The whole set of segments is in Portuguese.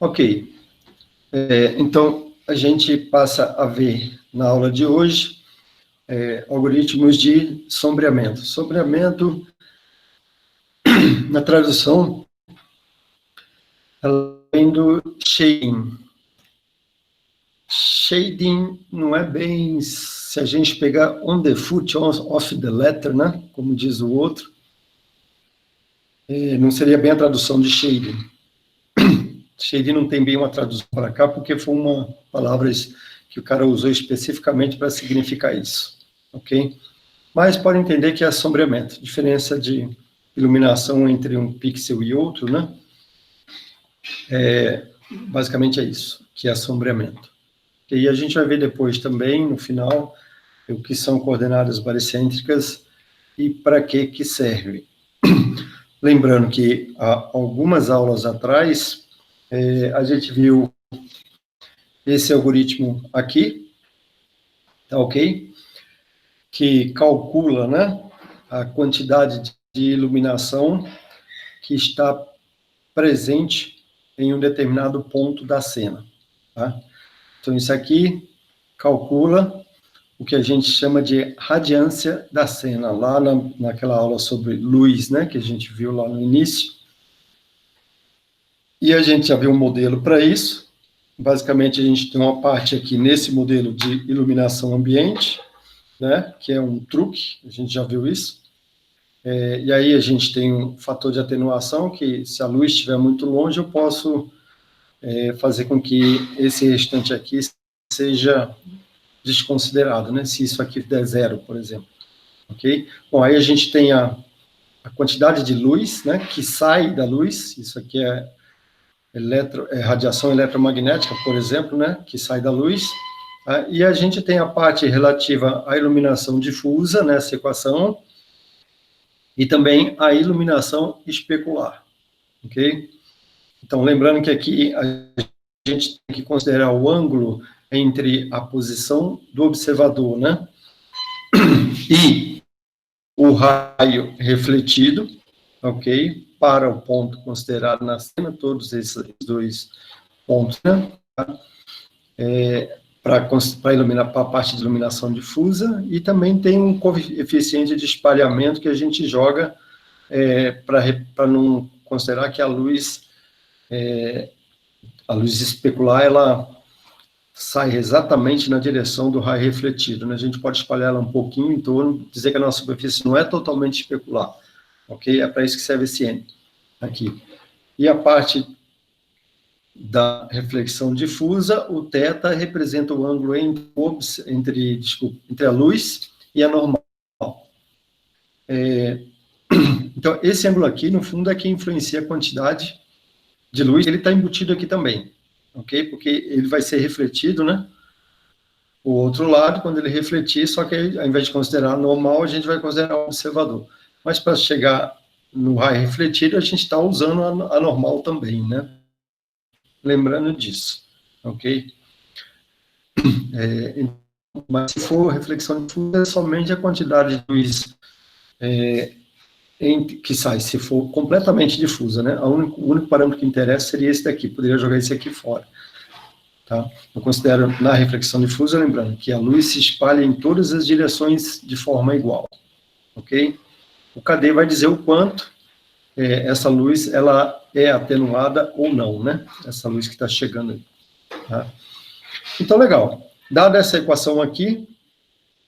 Ok. Então, a gente passa a ver na aula de hoje algoritmos de sombreamento. Sombreamento, na tradução, além do shading. Shading não é bem, se a gente pegar on the foot of the letter, né, como diz o outro, não seria bem a tradução de shading. Shading não tem bem uma tradução para cá, porque foi uma palavra que o cara usou especificamente para significar isso, ok? Mas pode entender que é sombreamento, diferença de iluminação entre um pixel e outro, né? Basicamente é isso, que é sombreamento. E a gente vai ver depois também, no final, o que são coordenadas baricêntricas e para que serve. Lembrando que há algumas aulas atrás, a gente viu esse algoritmo aqui, tá ok? Que calcula, né, a quantidade de iluminação que está presente em um determinado ponto da cena, tá? Então, isso aqui calcula o que a gente chama de radiância da cena, lá naquela aula sobre luz, né, que a gente viu lá no início. E a gente já viu um modelo para isso. Basicamente, a gente tem uma parte aqui nesse modelo de iluminação ambiente, né, que é um truque, a gente já viu isso. E aí a gente tem um fator de atenuação, que se a luz estiver muito longe, eu posso fazer com que esse restante aqui seja desconsiderado, né? Se isso aqui der zero, por exemplo, ok? Bom, aí a gente tem a quantidade de luz, né, que sai da luz, isso aqui é radiação eletromagnética, por exemplo, né, que sai da luz, tá? E a gente tem a parte relativa à iluminação difusa, nessa equação, e também a iluminação especular, ok? Então, lembrando que aqui a gente tem que considerar o ângulo entre a posição do observador, né, e o raio refletido, ok, para o ponto considerado na cena, todos esses dois pontos, né, para iluminar, para a parte de iluminação difusa, e também tem um coeficiente de espalhamento que a gente joga para não considerar que a luz especular, ela sai exatamente na direção do raio refletido, né? A gente pode espalhar ela um pouquinho em torno, dizer que a nossa superfície não é totalmente especular, ok? É para isso que serve esse N aqui. E a parte da reflexão difusa, o θ representa o ângulo entre a luz e a normal. Então, esse ângulo aqui, no fundo, é que influencia a quantidade de luz, ele está embutido aqui também, ok? Porque ele vai ser refletido, né? O outro lado, quando ele refletir, só que ao invés de considerar normal, a gente vai considerar o observador. Mas para chegar no raio refletido, a gente está usando a normal também, né? Lembrando disso, ok? Mas se for reflexão difusa, é somente a quantidade de luz que sai, se for completamente difusa, né? O único parâmetro que interessa seria esse daqui, poderia jogar esse aqui fora. Tá? Eu considero, na reflexão difusa, lembrando que a luz se espalha em todas as direções de forma igual, ok? O KD vai dizer o quanto essa luz, ela é atenuada ou não, né? Essa luz que está chegando aí, tá? Então, legal. Dada essa equação aqui,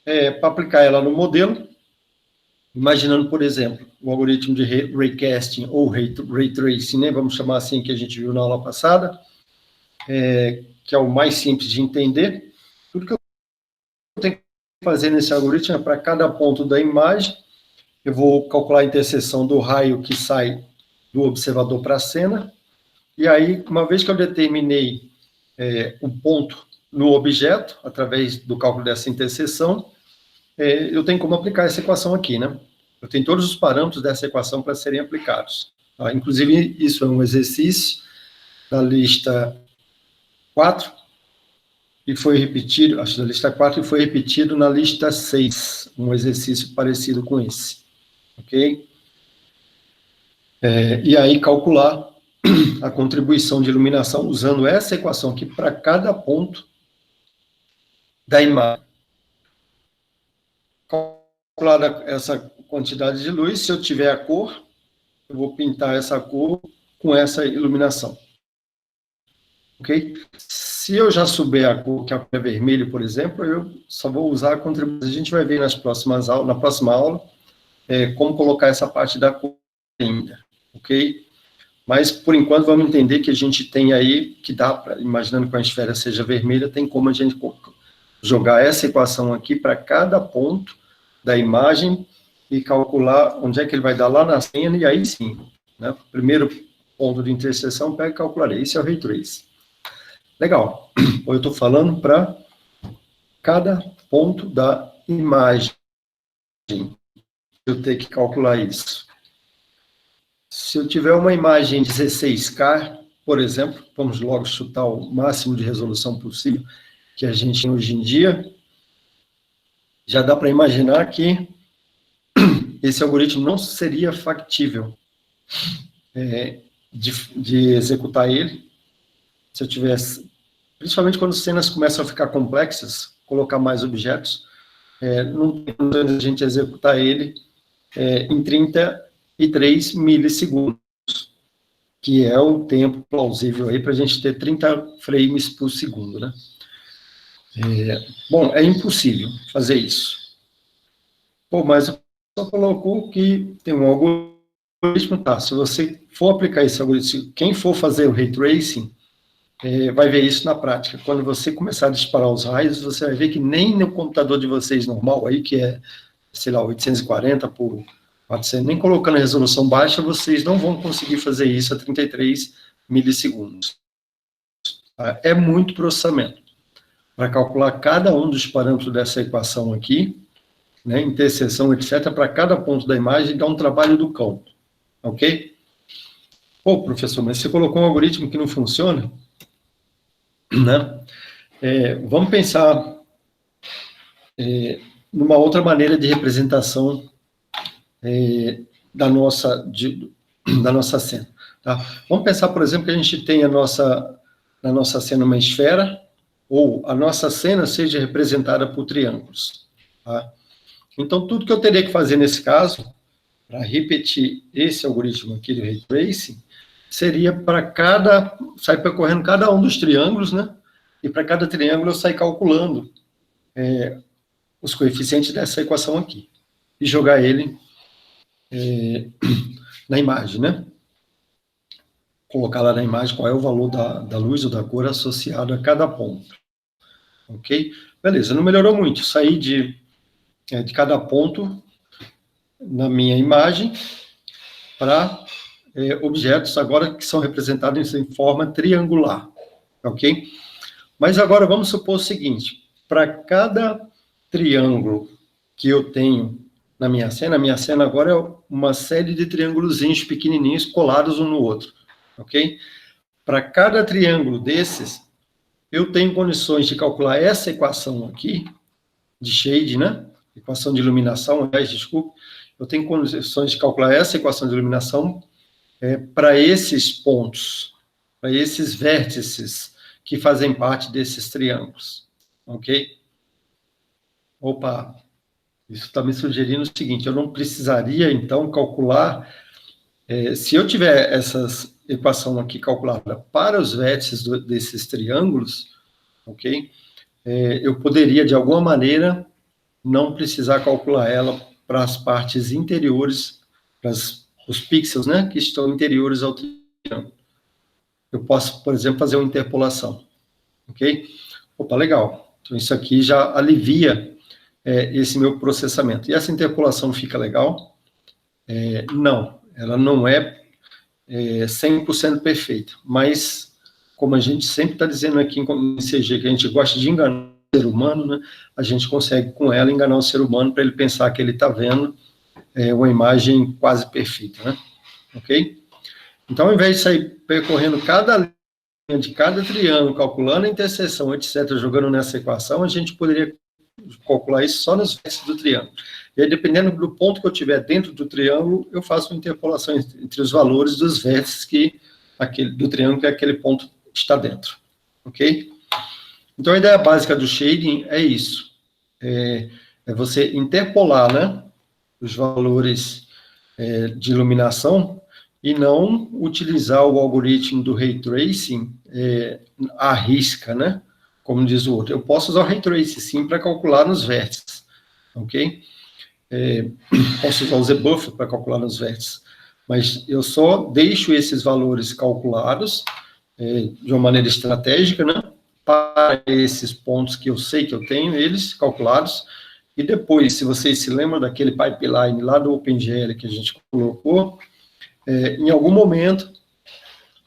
para aplicar ela no modelo, imaginando, por exemplo, o algoritmo de raycasting ou ray tracing, né? Vamos chamar assim, que a gente viu na aula passada, que é o mais simples de entender. Tudo que eu tenho que fazer nesse algoritmo é para cada ponto da imagem, eu vou calcular a interseção do raio que sai do observador para a cena, e aí, uma vez que eu determinei o ponto no objeto, através do cálculo dessa interseção, eu tenho como aplicar essa equação aqui, né? Eu tenho todos os parâmetros dessa equação para serem aplicados. Tá? Inclusive, isso é um exercício da lista 4, e foi repetido, acho da lista 4, e foi repetido na lista 6, um exercício parecido com esse, ok? E aí calcular a contribuição de iluminação usando essa equação aqui para cada ponto da imagem. Calculada essa quantidade de luz, se eu tiver a cor, eu vou pintar essa cor com essa iluminação. Ok? Se eu já souber a cor, que é vermelho, por exemplo, eu só vou usar a contribuição. A gente vai ver na próxima aula como colocar essa parte da cor ainda. Ok? Mas, por enquanto, vamos entender que a gente tem aí, que dá para, imaginando que a esfera seja vermelha, tem como a gente jogar essa equação aqui para cada ponto da imagem e calcular onde é que ele vai dar lá na cena, e aí sim, né? Primeiro ponto de interseção, pega e calcularei. Isso é o Ray Trace. Legal. Eu estou falando para cada ponto da imagem. Eu tenho que calcular isso. Se eu tiver uma imagem 16K, por exemplo, vamos logo chutar o máximo de resolução possível que a gente tem hoje em dia, já dá para imaginar que esse algoritmo não seria factível de executar ele, se eu tivesse, principalmente quando as cenas começam a ficar complexas, colocar mais objetos, não tem como a gente executar ele em 33 milissegundos, que é o tempo plausível aí para a gente ter 30 frames por segundo, né? Bom, é impossível fazer isso. Pô, mas só colocou que tem um algoritmo, tá? Se você for aplicar esse algoritmo, quem for fazer o Ray Tracing, vai ver isso na prática. Quando você começar a disparar os raios, você vai ver que nem no computador de vocês normal, aí que é, sei lá, 840 por 400, nem colocando a resolução baixa, vocês não vão conseguir fazer isso a 33 milissegundos. Tá? É muito processamento. Para calcular cada um dos parâmetros dessa equação aqui, né, interseção, etc., para cada ponto da imagem, dá um trabalho do cão. Ok? Pô, professor, mas você colocou um algoritmo que não funciona? Né? Vamos pensar numa outra maneira de representação da nossa cena. Tá? Vamos pensar, por exemplo, que a gente tem na nossa cena uma esfera, ou a nossa cena seja representada por triângulos. Tá? Então, tudo que eu teria que fazer nesse caso, para repetir esse algoritmo aqui do Ray Tracing, seria sair percorrendo cada um dos triângulos, né? E para cada triângulo eu sair calculando os coeficientes dessa equação aqui. E jogar ele na imagem, né? Colocar lá na imagem qual é o valor da luz ou da cor associado a cada ponto. Ok? Beleza, não melhorou muito. Saí de cada ponto na minha imagem para objetos agora que são representados em forma triangular. Ok? Mas agora vamos supor o seguinte, para cada triângulo que eu tenho na minha cena agora é uma série de triângulozinhos pequenininhos colados um no outro, ok? Para cada triângulo desses, eu tenho condições de calcular essa equação aqui, de shade, né? Equação de iluminação, aliás, desculpe, eu tenho condições de calcular essa equação de iluminação para esses pontos, para esses vértices que fazem parte desses triângulos, ok? Opa, isso está me sugerindo o seguinte, eu não precisaria, então, calcular, se eu tiver essa equação aqui calculada para os vértices desses triângulos, ok? Eu poderia, de alguma maneira, não precisar calcular ela para as partes interiores, para os pixels, né, que estão interiores ao triângulo. Eu posso, por exemplo, fazer uma interpolação, ok? Opa, legal. Então, isso aqui já alivia esse meu processamento. E essa interpolação fica legal? Não, ela não é 100% perfeita, mas, como a gente sempre está dizendo aqui em CG, que a gente gosta de enganar o ser humano, né, a gente consegue, com ela, enganar o ser humano para ele pensar que ele está vendo uma imagem quase perfeita, né? Ok? Então, ao invés de sair percorrendo cada linha de cada triângulo, calculando a interseção, etc., jogando nessa equação, a gente poderia calcular isso só nos vértices do triângulo. E aí, dependendo do ponto que eu tiver dentro do triângulo, eu faço uma interpolação entre os valores dos vértices que do triângulo, que é aquele ponto que está dentro, ok? Então, a ideia básica do shading é isso, é você interpolar, né, os valores de iluminação e não utilizar o algoritmo do Ray Tracing à risca, né, como diz o outro. Eu posso usar o Ray Tracing, sim, para calcular nos vértices, ok? Posso usar o Z-Buffer para calcular nos vértices, mas eu só deixo esses valores calculados de uma maneira estratégica, né, para esses pontos que eu sei que eu tenho, eles calculados, e depois, se vocês se lembram daquele pipeline lá do OpenGL que a gente colocou, em algum momento,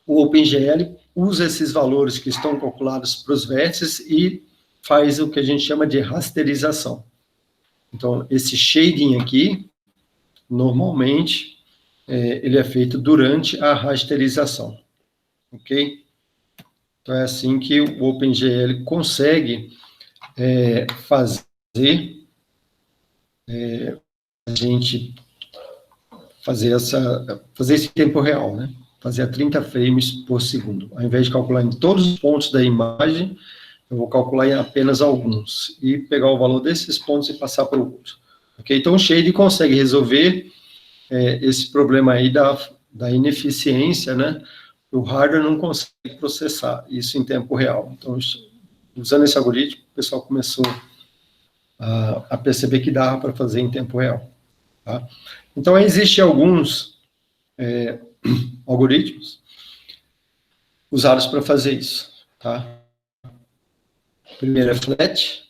o OpenGL usa esses valores que estão calculados para os vértices e faz o que a gente chama de rasterização. Então, esse shading aqui, normalmente, ele é feito durante a rasterização, ok? Então, é assim que o OpenGL consegue fazer a gente fazer esse tempo real, né? Fazer a 30 frames por segundo. Ao invés de calcular em todos os pontos da imagem, eu vou calcular em apenas alguns, e pegar o valor desses pontos e passar para o outro. Ok? Então, o Shade consegue resolver esse problema aí da ineficiência, né? O hardware não consegue processar isso em tempo real. Então, usando esse algoritmo, o pessoal começou a perceber que dava para fazer em tempo real. Tá? Então, existem alguns algoritmos usados para fazer isso. Tá? O primeiro é FLAT,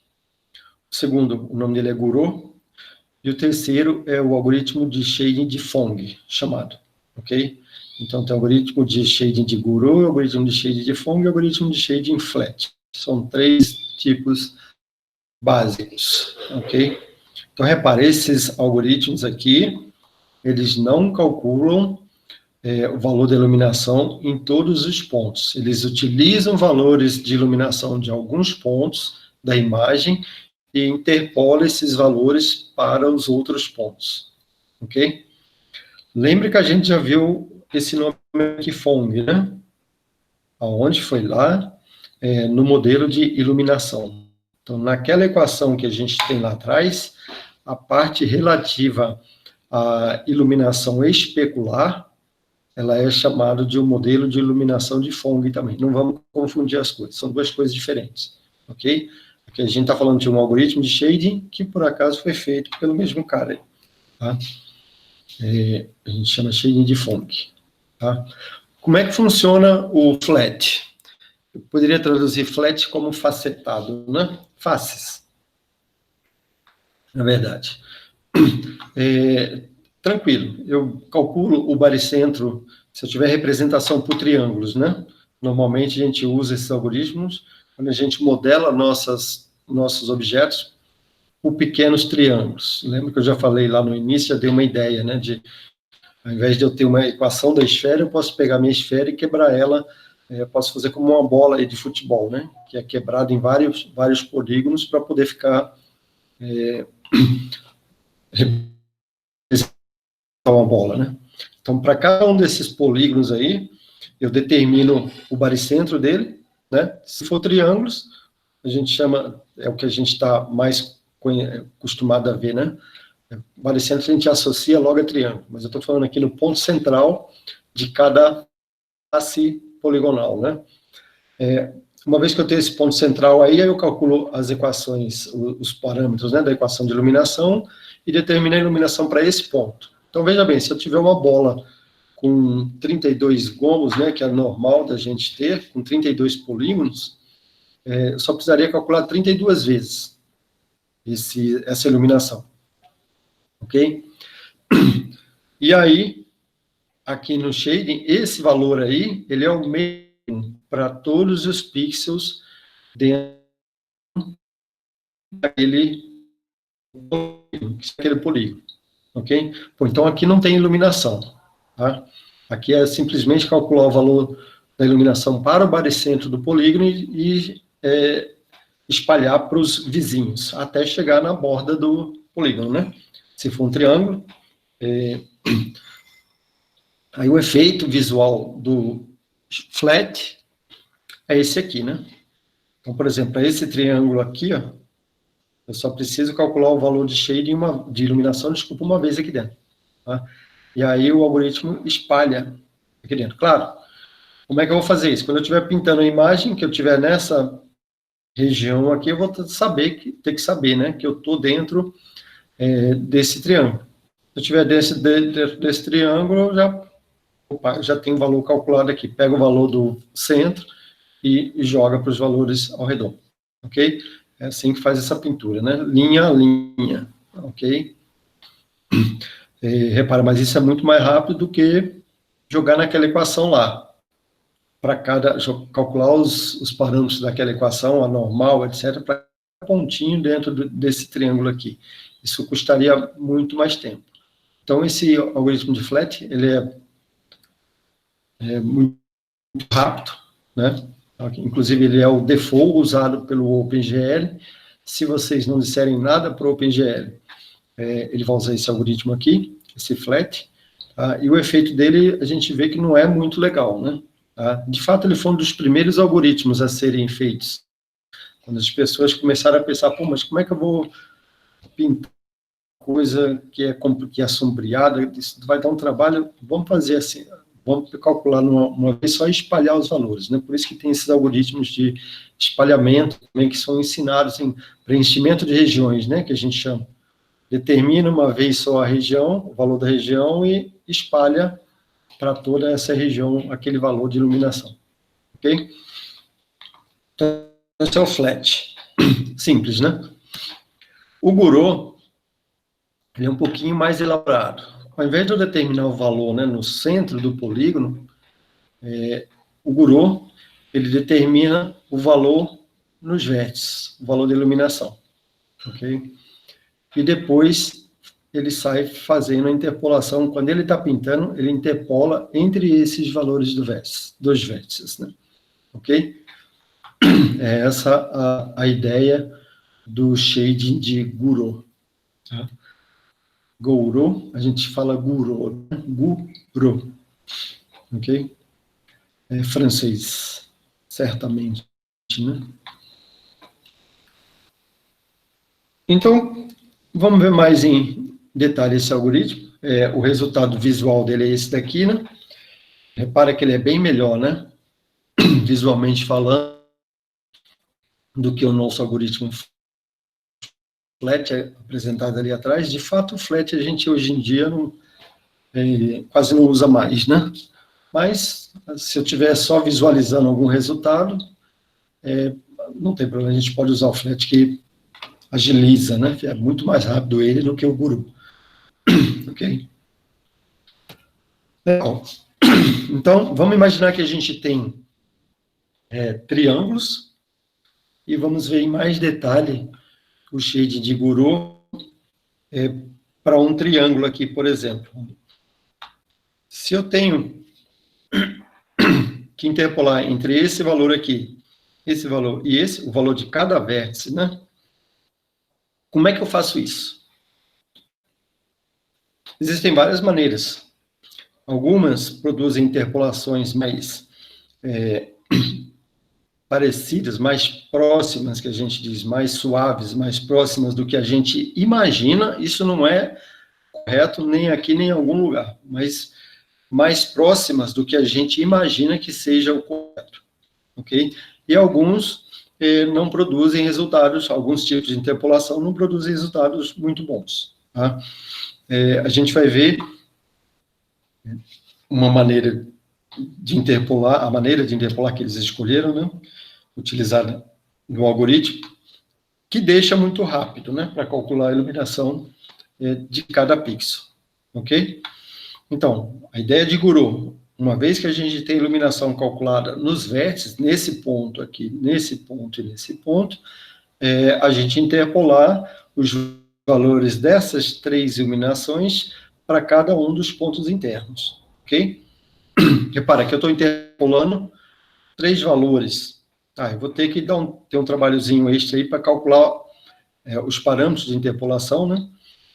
o segundo, o nome dele é Gouraud, e o terceiro é o algoritmo de shading de Phong, chamado, ok? Então, tem o algoritmo de shading de Gouraud, o algoritmo de shading de Phong e o algoritmo de shading FLAT. São 3 tipos básicos, ok? Então, repare, esses algoritmos aqui, eles não calculam o valor da iluminação em todos os pontos. Eles utilizam valores de iluminação de alguns pontos da imagem e interpolam esses valores para os outros pontos, ok? Lembre que a gente já viu esse nome aqui, Phong, né? Aonde foi lá? No modelo de iluminação. Então, naquela equação que a gente tem lá atrás, a parte relativa à iluminação especular, ela é chamada de um modelo de iluminação de Phong também. Não vamos confundir as coisas, são duas coisas diferentes, ok? Porque a gente está falando de um algoritmo de shading que, por acaso, foi feito pelo mesmo cara. Tá? A gente chama shading de Phong. Tá? Como é que funciona o flat? Eu poderia traduzir flat como facetado, né? Faces, na verdade. Tranquilo, eu calculo o baricentro, se eu tiver representação por triângulos, né? Normalmente a gente usa esses algoritmos quando a gente modela nossos objetos por pequenos triângulos. Lembra que eu já falei lá no início, já dei uma ideia, né? Ao invés de eu ter uma equação da esfera, eu posso pegar a minha esfera e quebrar ela, eu posso fazer como uma bola de futebol, né? Que é quebrada em vários polígonos para poder ficar uma bola, né? Então, para cada um desses polígonos aí, eu determino o baricentro dele, né? Se for triângulos, a gente chama, é o que a gente está mais acostumado a ver, né? O baricentro a gente associa logo a triângulo, mas eu estou falando aqui no ponto central de cada face poligonal, né? Uma vez que eu tenho esse ponto central aí eu calculo as equações, os parâmetros, né, da equação de iluminação e determino a iluminação para esse ponto. Então, veja bem, se eu tiver uma bola com 32 gomos, né, que é normal da gente ter, com 32 polígonos, eu só precisaria calcular 32 vezes essa iluminação. Ok? E aí, aqui no shading, esse valor aí, ele é o mesmo para todos os pixels dentro daquele polígono. Ok? Bom, então, aqui não tem iluminação. Tá? Aqui é simplesmente calcular o valor da iluminação para o baricentro do polígono e espalhar para os vizinhos, até chegar na borda do polígono, né? Se for um triângulo, aí o efeito visual flat é esse aqui, né? Então, por exemplo, esse triângulo aqui, ó, eu só preciso calcular o valor de shade de iluminação, desculpa, uma vez aqui dentro. Tá? E aí o algoritmo espalha aqui dentro. Claro, como é que eu vou fazer isso? Quando eu estiver pintando a imagem, que eu estiver nessa região aqui, eu vou ter que saber, né, que eu estou dentro desse triângulo. Se eu estiver dentro desse triângulo, já tem o valor calculado aqui. Pega o valor do centro e joga para os valores ao redor. Ok? É assim que faz essa pintura, né? Linha a linha. Ok? Repara, mas isso é muito mais rápido do que jogar naquela equação lá. Para calcular os parâmetros daquela equação, a normal, etc., para cada pontinho dentro desse triângulo aqui. Isso custaria muito mais tempo. Então, esse algoritmo de flat, ele é muito rápido, né? Inclusive, ele é o default usado pelo OpenGL. Se vocês não disserem nada para o OpenGL, ele vai usar esse algoritmo aqui, esse flat, tá? E o efeito dele, a gente vê que não é muito legal, né? Tá? De fato, ele foi um dos primeiros algoritmos a serem feitos. Quando as pessoas começaram a pensar, pô, mas como é que eu vou pintar coisa que é assombreada? Isso vai dar um trabalho, vamos fazer assim, vamos calcular uma vez só e espalhar os valores, né? Por isso que tem esses algoritmos de espalhamento também que são ensinados em preenchimento de regiões, né? Que a gente chama. Determina uma vez só a região, o valor da região e espalha para toda essa região aquele valor de iluminação. Ok? Então, esse é o flat. Simples, né? O Gouraud, ele é um pouquinho mais elaborado. Ao invés de eu determinar o valor, né, no centro do polígono, o Gouraud, ele determina o valor nos vértices, o valor de iluminação. Ok? E depois ele sai fazendo a interpolação. Quando ele está pintando, ele interpola entre esses valores dos vértices, né? Ok? É essa a ideia do shading de Gouraud. Tá? Gouraud, a gente fala Gouraud, né? Gouraud, ok? É francês, certamente, né? Então, vamos ver mais em detalhe esse algoritmo. O resultado visual dele é esse daqui, né? Repara que ele é bem melhor, né? Visualmente falando, do que o nosso algoritmo flat apresentado ali atrás. De fato, o flat a gente hoje em dia quase não usa mais, né? Mas, se eu estiver só visualizando algum resultado, não tem problema, a gente pode usar o flat que agiliza, né? É muito mais rápido ele do que o Gouraud. Ok? Legal. Então, vamos imaginar que a gente tem triângulos e vamos ver em mais detalhe o shade de Gouraud para um triângulo aqui, por exemplo. Se eu tenho que interpolar entre esse valor aqui, esse valor e esse, o valor de cada vértice, né? Como é que eu faço isso? Existem várias maneiras. Algumas produzem interpolações mais parecidas, mais próximas, que a gente diz, mais suaves, mais próximas do que a gente imagina. Isso não é correto nem aqui, nem em algum lugar, mas mais próximas do que a gente imagina que seja o correto, ok? E alguns não produzem resultados, alguns tipos de interpolação não produzem resultados muito bons, tá? A gente vai ver uma maneira de interpolar, a maneira de interpolar que eles escolheram, né, utilizada no algoritmo, que deixa muito rápido, né, para calcular a iluminação de cada pixel, ok? Então, a ideia de Gouraud, uma vez que a gente tem iluminação calculada nos vértices, nesse ponto aqui, nesse ponto e nesse ponto, a gente interpolar os valores dessas três iluminações para cada um dos pontos internos, ok? Repara que eu estou interpolando 3 valores. Eu vou ter que ter um trabalhozinho extra aí para calcular os parâmetros de interpolação, né?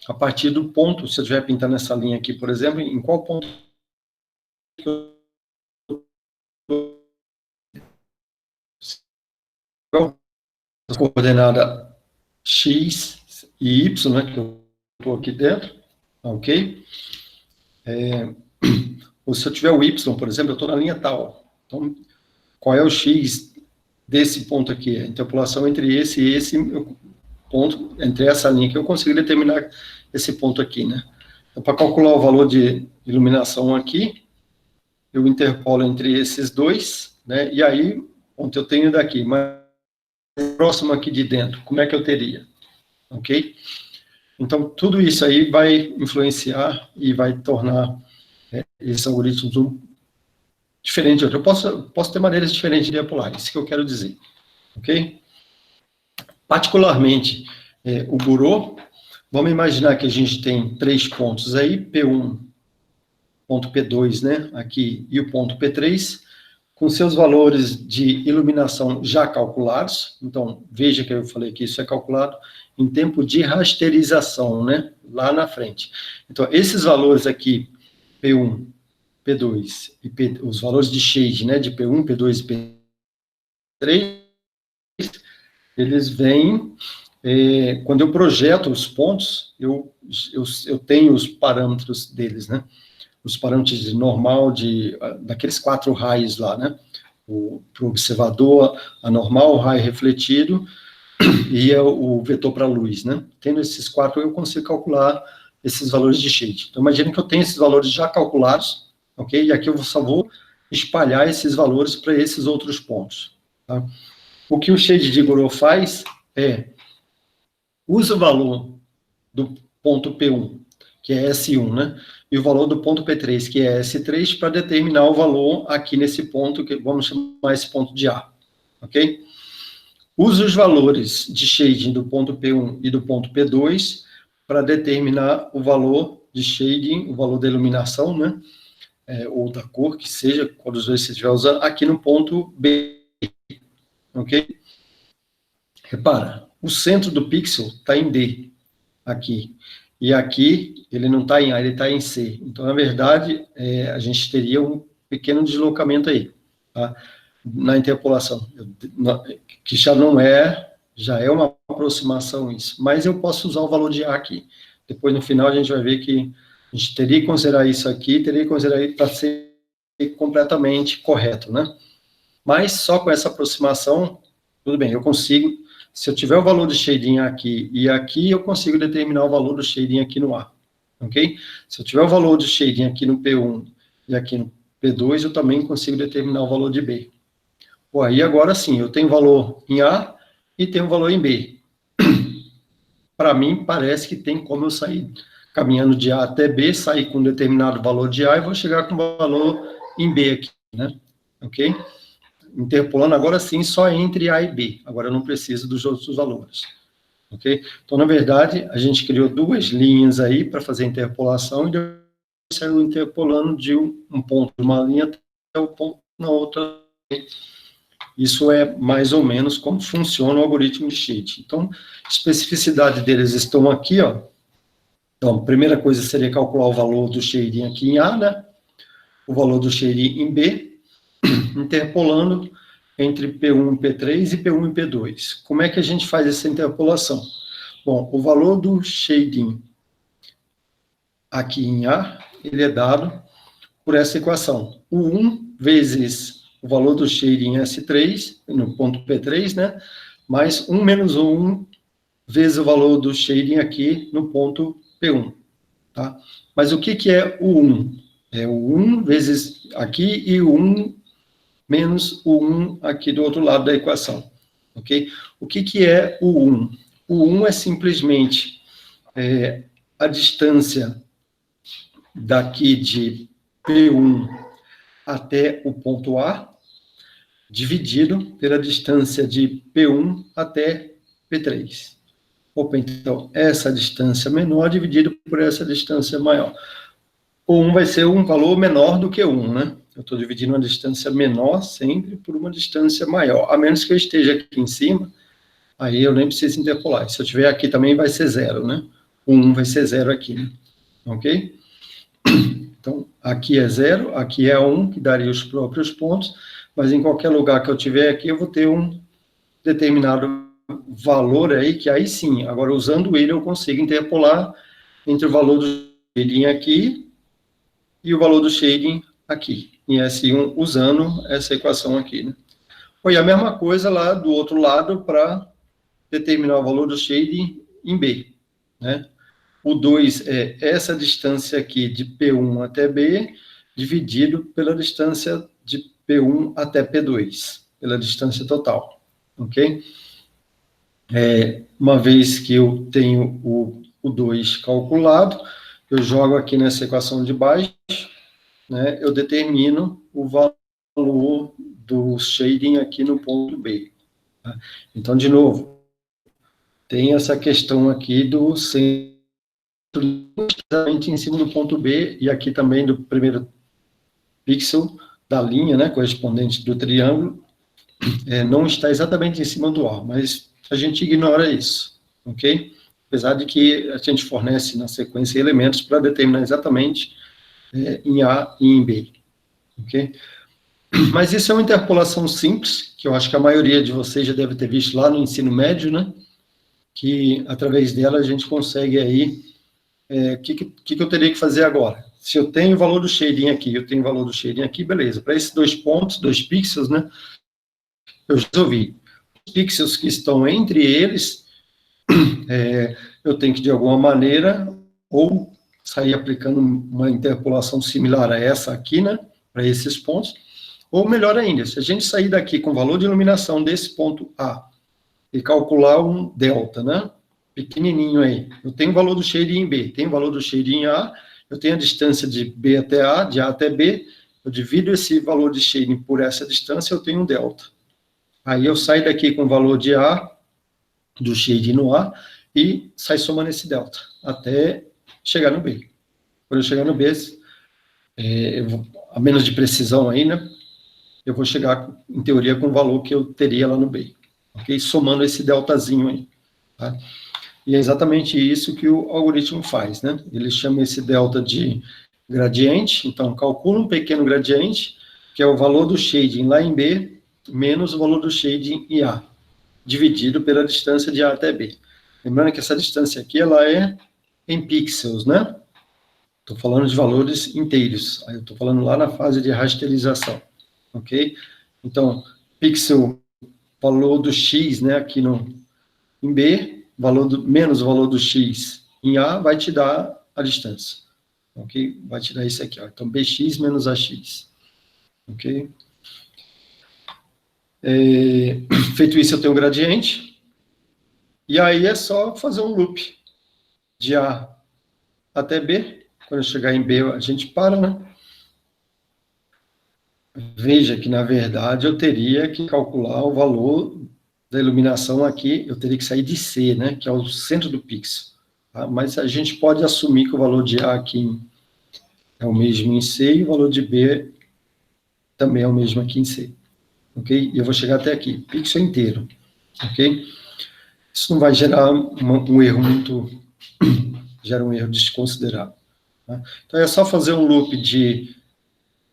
A partir do ponto, se eu estiver pintando essa linha aqui, por exemplo, em qual ponto eu a coordenada x e y, né, que eu estou aqui dentro, ok? Ou se eu tiver o y, por exemplo, eu estou na linha tal. Então, qual é o x desse ponto aqui? A interpolação entre esse e esse ponto, entre essa linha que eu consigo determinar esse ponto aqui, né? Então, para calcular o valor de iluminação aqui, eu interpolo entre esses dois, né? E aí, onde eu tenho daqui, mas próximo aqui de dentro, como é que eu teria? Ok? Então, tudo isso aí vai influenciar e vai tornar esses algoritmos diferente de outro. Eu posso ter maneiras diferentes de interpolar, isso que eu quero dizer. Ok? Particularmente, o Burô, vamos imaginar que a gente tem 3 pontos aí, P1, ponto P2, né, aqui, e o ponto P3, com seus valores de iluminação já calculados. Então, veja que eu falei que isso é calculado em tempo de rasterização, né, lá na frente. Então, esses valores aqui, P1, P2, e os valores de shade, né, de P1, P2 e P3, eles vêm, quando eu projeto os pontos, eu tenho os parâmetros deles, né, os parâmetros de normal, daqueles 4 raios lá, né, para o observador, a normal, o raio refletido, e o vetor para a luz, né, tendo esses 4, eu consigo calcular esses valores de shade. Então, imagine que eu tenho esses valores já calculados, ok, e aqui eu só vou espalhar esses valores para esses outros pontos, tá? O que o shade de Gouraud faz usa o valor do ponto P1, que é S1, né? E o valor do ponto P3, que é S3, para determinar o valor aqui nesse ponto, que vamos chamar esse ponto de A, ok? Usa os valores de shading do ponto P1 e do ponto P2 para determinar o valor de shading, o valor da iluminação, né? Ou da cor, que seja, qual dos dois você estiver usando, aqui no ponto B, ok? Repara, o centro do pixel está em D, aqui. E aqui, ele não está em A, ele está em C. Então, na verdade, a gente teria um pequeno deslocamento aí, tá? Na interpolação, que já é uma aproximação isso. Mas eu posso usar o valor de A aqui. Depois, no final, a gente vai ver que a gente teria que considerar isso aqui, teria que considerar para ser completamente correto, né? Mas só com essa aproximação, tudo bem, eu consigo. Se eu tiver o valor do shading aqui e aqui, eu consigo determinar o valor do shading aqui no A, ok? Se eu tiver o valor do shading aqui no P1 e aqui no P2, eu também consigo determinar o valor de B. Pô, aí agora sim, eu tenho valor em A e tenho valor em B. Para mim, parece que tem como eu sair caminhando de A até B, sair com um determinado valor de A e vou chegar com valor em B aqui, né? Ok? Interpolando agora sim só entre A e B. Agora eu não preciso dos outros valores. Ok? Então, na verdade, a gente criou 2 linhas aí para fazer a interpolação e depois saiu interpolando de um ponto de uma linha até o ponto na outra. Isso é mais ou menos como funciona o algoritmo de shade. Então, a especificidade deles estão aqui, ó. Então, a primeira coisa seria calcular o valor do shading aqui em A, né? O valor do shading em B, interpolando entre P1 e P3 e P1 e P2. Como é que a gente faz essa interpolação? Bom, o valor do shading aqui em A, ele é dado por essa equação. O 1 vezes o valor do shading S3, no ponto P3, né? Mais 1 menos 1 vezes o valor do shading aqui no ponto P1, tá? Mas o que é o 1? É o 1 vezes aqui e o 1 menos o 1 aqui do outro lado da equação, ok? O que é o 1? O 1 é simplesmente a distância daqui de P1 até o ponto A, dividido pela distância de P1 até P3. Opa, então, essa distância menor dividido por essa distância maior. O 1 vai ser um valor menor do que 1, né? Eu estou dividindo uma distância menor sempre por uma distância maior. A menos que eu esteja aqui em cima, aí eu nem preciso interpolar. Se eu estiver aqui também vai ser 0, né? O 1 vai ser 0 aqui, né? Ok? Então, aqui é 0, aqui é 1, que daria os próprios pontos, mas em qualquer lugar que eu tiver aqui, eu vou ter um determinado valor aí, que aí sim, agora usando ele, eu consigo interpolar entre o valor do shading aqui e o valor do shading aqui, em S1, usando essa equação aqui, né? Foi a mesma coisa lá do outro lado para determinar o valor do shading em B, né? O 2 é essa distância aqui de P1 até B, dividido pela distância de P1 até P2, pela distância total, ok? Uma vez que eu tenho o 2 calculado, eu jogo aqui nessa equação de baixo, né, eu determino o valor do shading aqui no ponto B. Tá? Então, de novo, tem essa questão aqui do centro exatamente em cima do ponto B, e aqui também do primeiro pixel da linha, né, correspondente do triângulo, não está exatamente em cima do A, mas a gente ignora isso, ok? Apesar de que a gente fornece na sequência elementos para determinar exatamente em A e em B, ok? Mas isso é uma interpolação simples, que eu acho que a maioria de vocês já deve ter visto lá no ensino médio, né? Que através dela a gente consegue aí, que eu teria que fazer agora? Se eu tenho o valor do shading aqui, eu tenho o valor do shading aqui, beleza. Para esses 2 pontos, 2 pixels, né? Eu resolvi. Os pixels que estão entre eles, eu tenho que, de alguma maneira, ou sair aplicando uma interpolação similar a essa aqui, né? Para esses pontos. Ou melhor ainda, se a gente sair daqui com o valor de iluminação desse ponto A e calcular um delta, né? Pequenininho aí. Eu tenho o valor do shading em B, tenho o valor do shading em A, eu tenho a distância de B até A, de A até B, eu divido esse valor de shading por essa distância, eu tenho um delta. Aí eu saio daqui com o valor de A, do shading no A, e saio somando esse delta, até chegar no B. Quando eu chegar no B, a menos de precisão aí, né? Eu vou chegar, em teoria, com o valor que eu teria lá no B, ok? Somando esse deltazinho aí, tá? E é exatamente isso que o algoritmo faz, né? Ele chama esse delta de gradiente, então calcula um pequeno gradiente, que é o valor do shading lá em B, menos o valor do shading em A, dividido pela distância de A até B. Lembrando que essa distância aqui, ela é em pixels, né? Estou falando de valores inteiros, aí eu estou falando lá na fase de rasterização. Ok? Então, pixel, valor do x, né, aqui em B, menos o valor do x em A, vai te dar a distância. Ok? Vai te dar isso aqui, ó. Então, bx menos ax. Ok? Feito isso, eu tenho um gradiente. E aí é só fazer um loop de A até B. Quando eu chegar em B, a gente para, né? Veja que, na verdade, eu teria que calcular o valor da iluminação aqui, eu teria que sair de C, né, que é o centro do pixel. Tá? Mas a gente pode assumir que o valor de A aqui é o mesmo em C e o valor de B também é o mesmo aqui em C. Ok? E eu vou chegar até aqui, pixel inteiro. Ok? Isso não vai gerar um erro muito... gera um erro desconsiderável. Tá? Então, é só fazer um loop de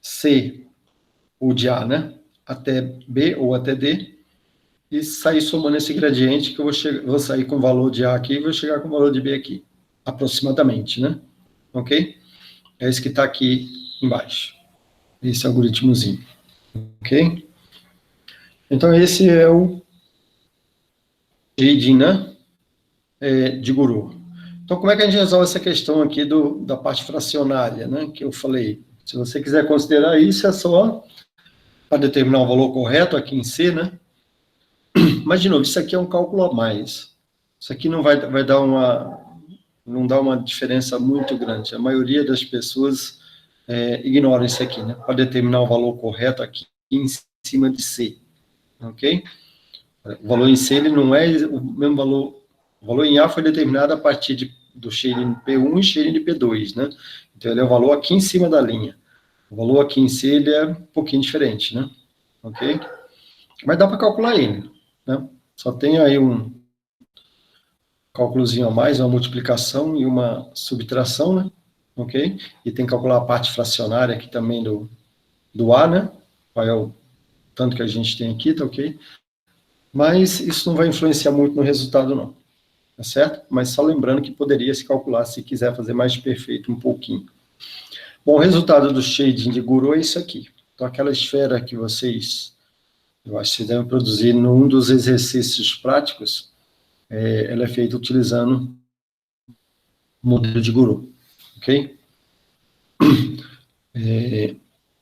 C ou de A, né, até B ou até D, e sair somando esse gradiente, que eu vou sair com o valor de A aqui e vou chegar com o valor de B aqui, aproximadamente, né? Ok? É esse que está aqui embaixo, esse algoritmozinho, ok? Então, esse é o shading, né, de Guru. Então, como é que a gente resolve essa questão aqui da parte fracionária, né, que eu falei? Se você quiser considerar isso, é só para determinar o valor correto aqui em C, né? Mas, de novo, isso aqui é um cálculo a mais. Isso aqui não vai dar não dá uma diferença muito grande. A maioria das pessoas ignora isso aqui, né? Para determinar o valor correto aqui em cima de C, ok? O valor em C, ele não é o mesmo valor. O valor em A foi determinado a partir do shading P1 e shading de P2, né? Então, ele é o valor aqui em cima da linha. O valor aqui em C, ele é um pouquinho diferente, né? Ok? Mas dá para calcular ele, né? Só tem aí um cálculozinho a mais, uma multiplicação e uma subtração, né? ok? E tem que calcular a parte fracionária aqui também do A, né? Qual é o tanto que a gente tem aqui, tá ok? Mas isso não vai influenciar muito no resultado, não. Tá certo? Mas só lembrando que poderia se calcular se quiser fazer mais perfeito um pouquinho. Bom, o resultado do shading de Gouraud é isso aqui. Então, aquela esfera que vocês, eu acho que vocês devem produzir num dos exercícios práticos, ela é feita utilizando o modelo de Gouraud, ok?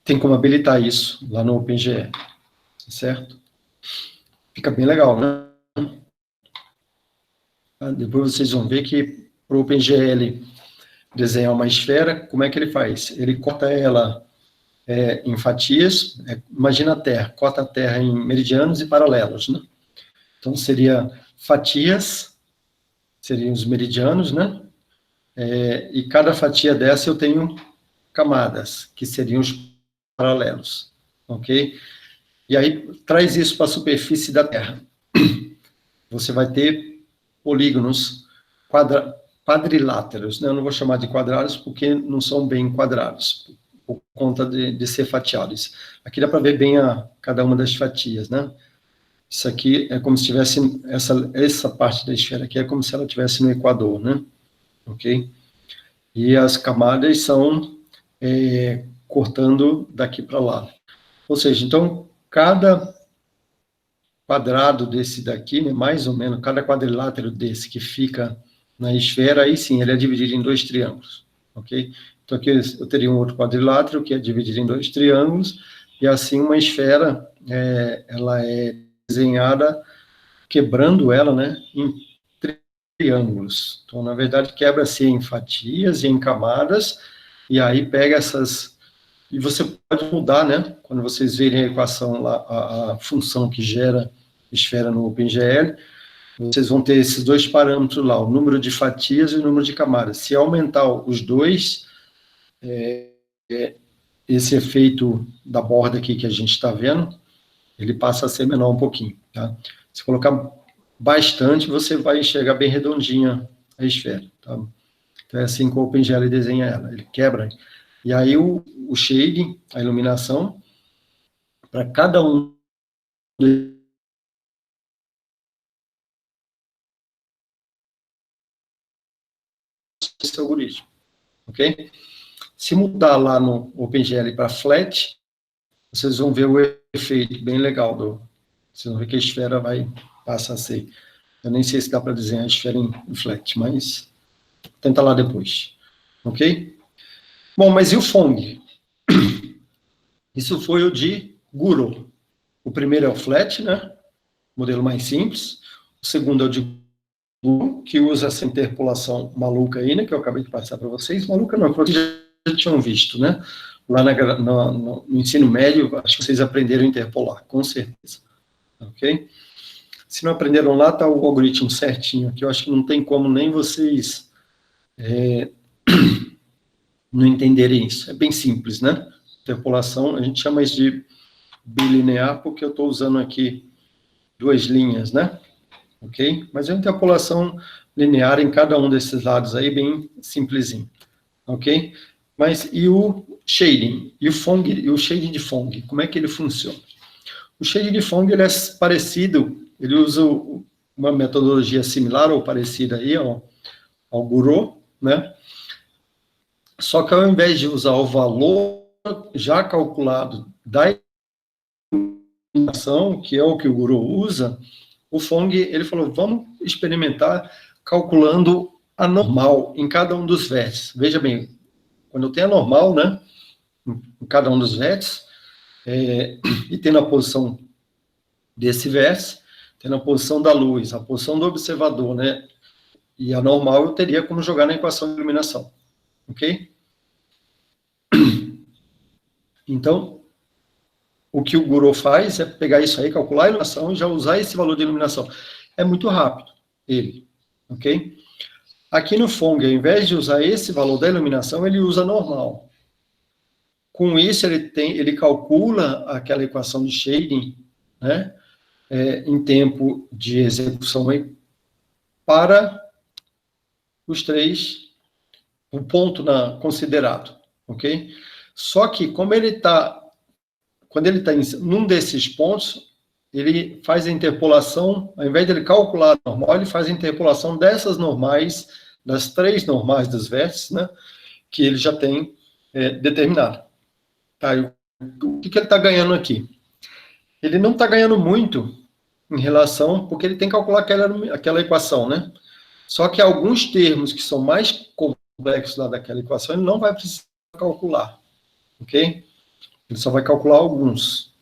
Tem como habilitar isso lá no OpenGL, certo? Fica bem legal, né? Depois vocês vão ver que para o OpenGL desenhar uma esfera, como é que ele faz? Ele corta ela em fatias, imagina a Terra, corta a Terra em meridianos e paralelos, né? Então, seria fatias, seriam os meridianos, né? E cada fatia dessa eu tenho camadas, que seriam os paralelos, ok? E aí, traz isso para a superfície da Terra. Você vai ter polígonos quadriláteros, né? Eu não vou chamar de quadrados porque não são bem quadrados, por conta de ser fatiados. Aqui dá para ver bem cada uma das fatias, né? Isso aqui é como se tivesse, essa parte da esfera aqui é como se ela estivesse no Equador, né? Ok? E as camadas são cortando daqui para lá. Ou seja, então, cada quadrado desse daqui, né, mais ou menos, cada quadrilátero desse que fica na esfera, aí sim, ele é dividido em 2 triângulos, ok? Então, aqui eu teria um outro quadrilátero que é dividido em 2 triângulos, e assim uma esfera, ela é desenhada quebrando ela, né, em triângulos. Então, na verdade, quebra-se em fatias e em camadas, e aí pega essas... E você pode mudar, né, quando vocês verem a equação lá, a função que gera esfera no OpenGL, vocês vão ter esses dois parâmetros lá, o número de fatias e o número de camadas. Se aumentar os dois, esse efeito da borda aqui que a gente está vendo, ele passa a ser menor um pouquinho, tá? Se colocar bastante, você vai enxergar bem redondinha a esfera, tá? Então, é assim que o OpenGL desenha ela, ele quebra. E aí, o shading, a iluminação, para cada um desse algoritmo, ok? Se mudar lá no OpenGL para flat, vocês vão ver o efeito bem legal vocês vão ver que a esfera passa a ser... Eu nem sei se dá para desenhar a esfera em flat, mas tenta lá depois, ok? Bom, mas e o Phong? Isso foi o de Gouraud. O primeiro é o flat, né? Modelo mais simples. O segundo é o de Gouraud, que usa essa interpolação maluca aí, né? Que eu acabei de passar para vocês. Maluca não, porque vocês já tinham visto, né? Lá no ensino médio, acho que vocês aprenderam a interpolar, com certeza. Ok? Se não aprenderam lá, está o algoritmo certinho aqui. Eu acho que não tem como nem vocês não entenderem isso. É bem simples, né? Interpolação, a gente chama isso de bilinear, porque eu estou usando aqui 2 linhas, né? Ok? Mas é uma interpolação linear em cada um desses lados aí, bem simplesinho. Ok? Mas e o shading? E o shading de Phong? Como é que ele funciona? O shading de Phong, ele é parecido, ele usa uma metodologia similar ou parecida aí ao Gouraud, né? Só que ao invés de usar o valor já calculado da iluminação, que é o que o Gouraud usa, o Phong, ele falou, vamos experimentar calculando a normal em cada um dos vértices. Veja bem, quando eu tenho a normal, né, em cada um dos vértices, e tendo a posição desse vértice, tendo a posição da luz, a posição do observador, né, e a normal eu teria como jogar na equação de iluminação, ok? Então, o que o Gouraud faz é pegar isso aí, calcular a iluminação e já usar esse valor de iluminação. É muito rápido, ok? Aqui no Phong, ao invés de usar esse valor da iluminação, ele usa normal. Com isso, ele calcula aquela equação de shading, né, em tempo de execução para os 3 o ponto considerado, ok? Só que, quando ele está num desses pontos, ele faz a interpolação, ao invés de ele calcular a normal, ele faz a interpolação dessas normais, das 3 normais dos vértices, né, que ele já tem determinado. Tá, o que ele está ganhando aqui? Ele não está ganhando muito em relação, porque ele tem que calcular aquela equação, né? Só que alguns termos que são mais complexos lá daquela equação, ele não vai precisar calcular, ok? Ele só vai calcular alguns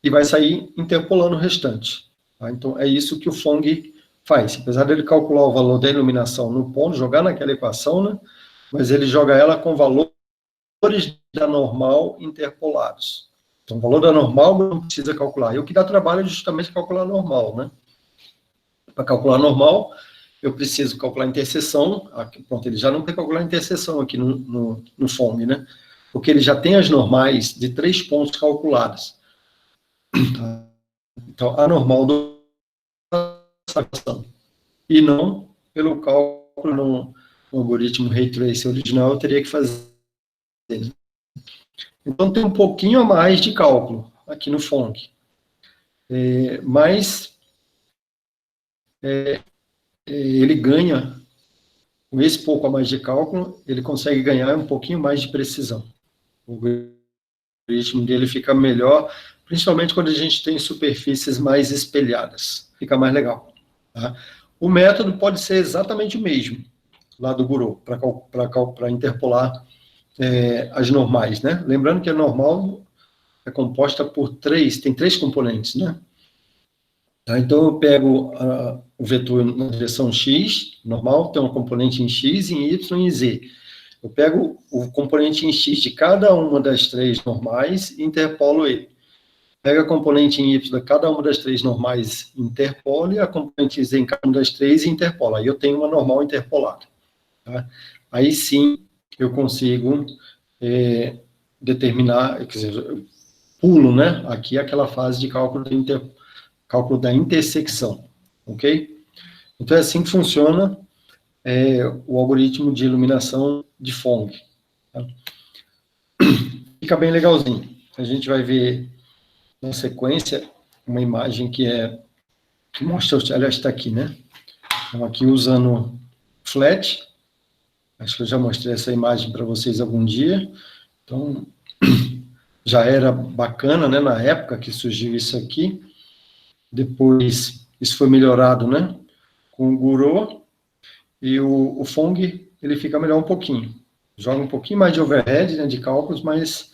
e vai sair interpolando o restante. Tá? Então, é isso que o Phong faz. Apesar dele calcular o valor da iluminação no ponto, jogar naquela equação, né? Mas ele joga ela com valores da normal interpolados. Então, o valor da normal não precisa calcular. E o que dá trabalho é justamente calcular a normal, né? Para calcular a normal, eu preciso calcular a interseção. Aqui, pronto, ele já não tem que calcular a interseção aqui no Phong, né? Porque ele já tem as normais de 3 pontos calculadas. Então, a normal do e não pelo cálculo no algoritmo Ray Tracing original, eu teria que fazer. Então, tem um pouquinho a mais de cálculo aqui no Phong. Mas ele ganha, com esse pouco a mais de cálculo, ele consegue ganhar um pouquinho mais de precisão. O algoritmo dele fica melhor, principalmente quando a gente tem superfícies mais espelhadas. Fica mais legal. Tá? O método pode ser exatamente o mesmo, lá do Gouraud, para interpolar as normais, né? Lembrando que a normal é composta por tem 3 componentes, né? Tá? Então, eu pego o vetor na direção x, normal, tem um componente em x, em y e em z. Eu pego o componente em x de cada uma das 3 normais e interpolo ele. Pega a componente em y de cada uma das 3 normais, interpolo, e a componente z em cada uma das 3 e interpola. Aí eu tenho uma normal interpolada. Tá? Aí sim, eu consigo determinar, quer dizer, eu pulo, né? Aqui aquela fase de cálculo da intersecção, ok? Então é assim que funciona o algoritmo de iluminação de Phong. Tá? Fica bem legalzinho. A gente vai ver na sequência uma imagem que mostra, aliás, está aqui, né? Então, aqui usando flat, acho que eu já mostrei essa imagem para vocês algum dia. Então, já era bacana, né, na época que surgiu isso aqui. Depois, isso foi melhorado, né, com o Gouraud, e o Phong, ele fica melhor um pouquinho. Joga um pouquinho mais de overhead, né, de cálculos, mas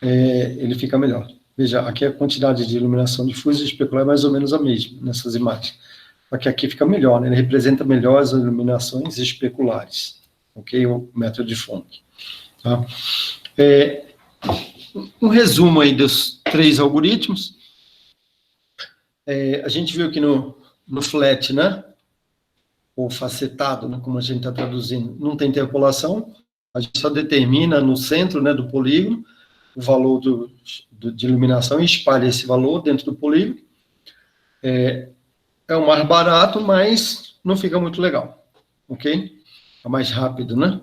ele fica melhor. Veja, aqui a quantidade de iluminação difusa e especular é mais ou menos a mesma nessas imagens. Só que aqui fica melhor, né, ele representa melhor as iluminações especulares. Ok? O método de Phong. Tá? Um resumo aí dos 3 algoritmos. A gente viu que no flat, né, ou facetado, né, como a gente está traduzindo, não tem interpolação, a gente só determina no centro, né, do polígono o valor de iluminação e espalha esse valor dentro do polígono. É o mais barato, mas não fica muito legal, ok? É mais rápido, né?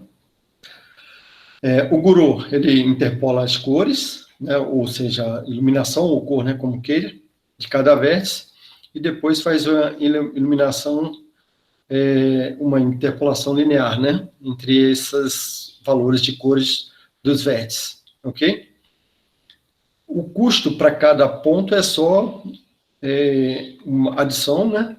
O Gouraud, ele interpola as cores, né, ou seja, iluminação ou cor, né, como queira, de cada vértice, e depois faz a iluminação, uma interpolação linear, né, entre esses valores de cores dos vértices, ok? O custo para cada ponto é só uma adição, né,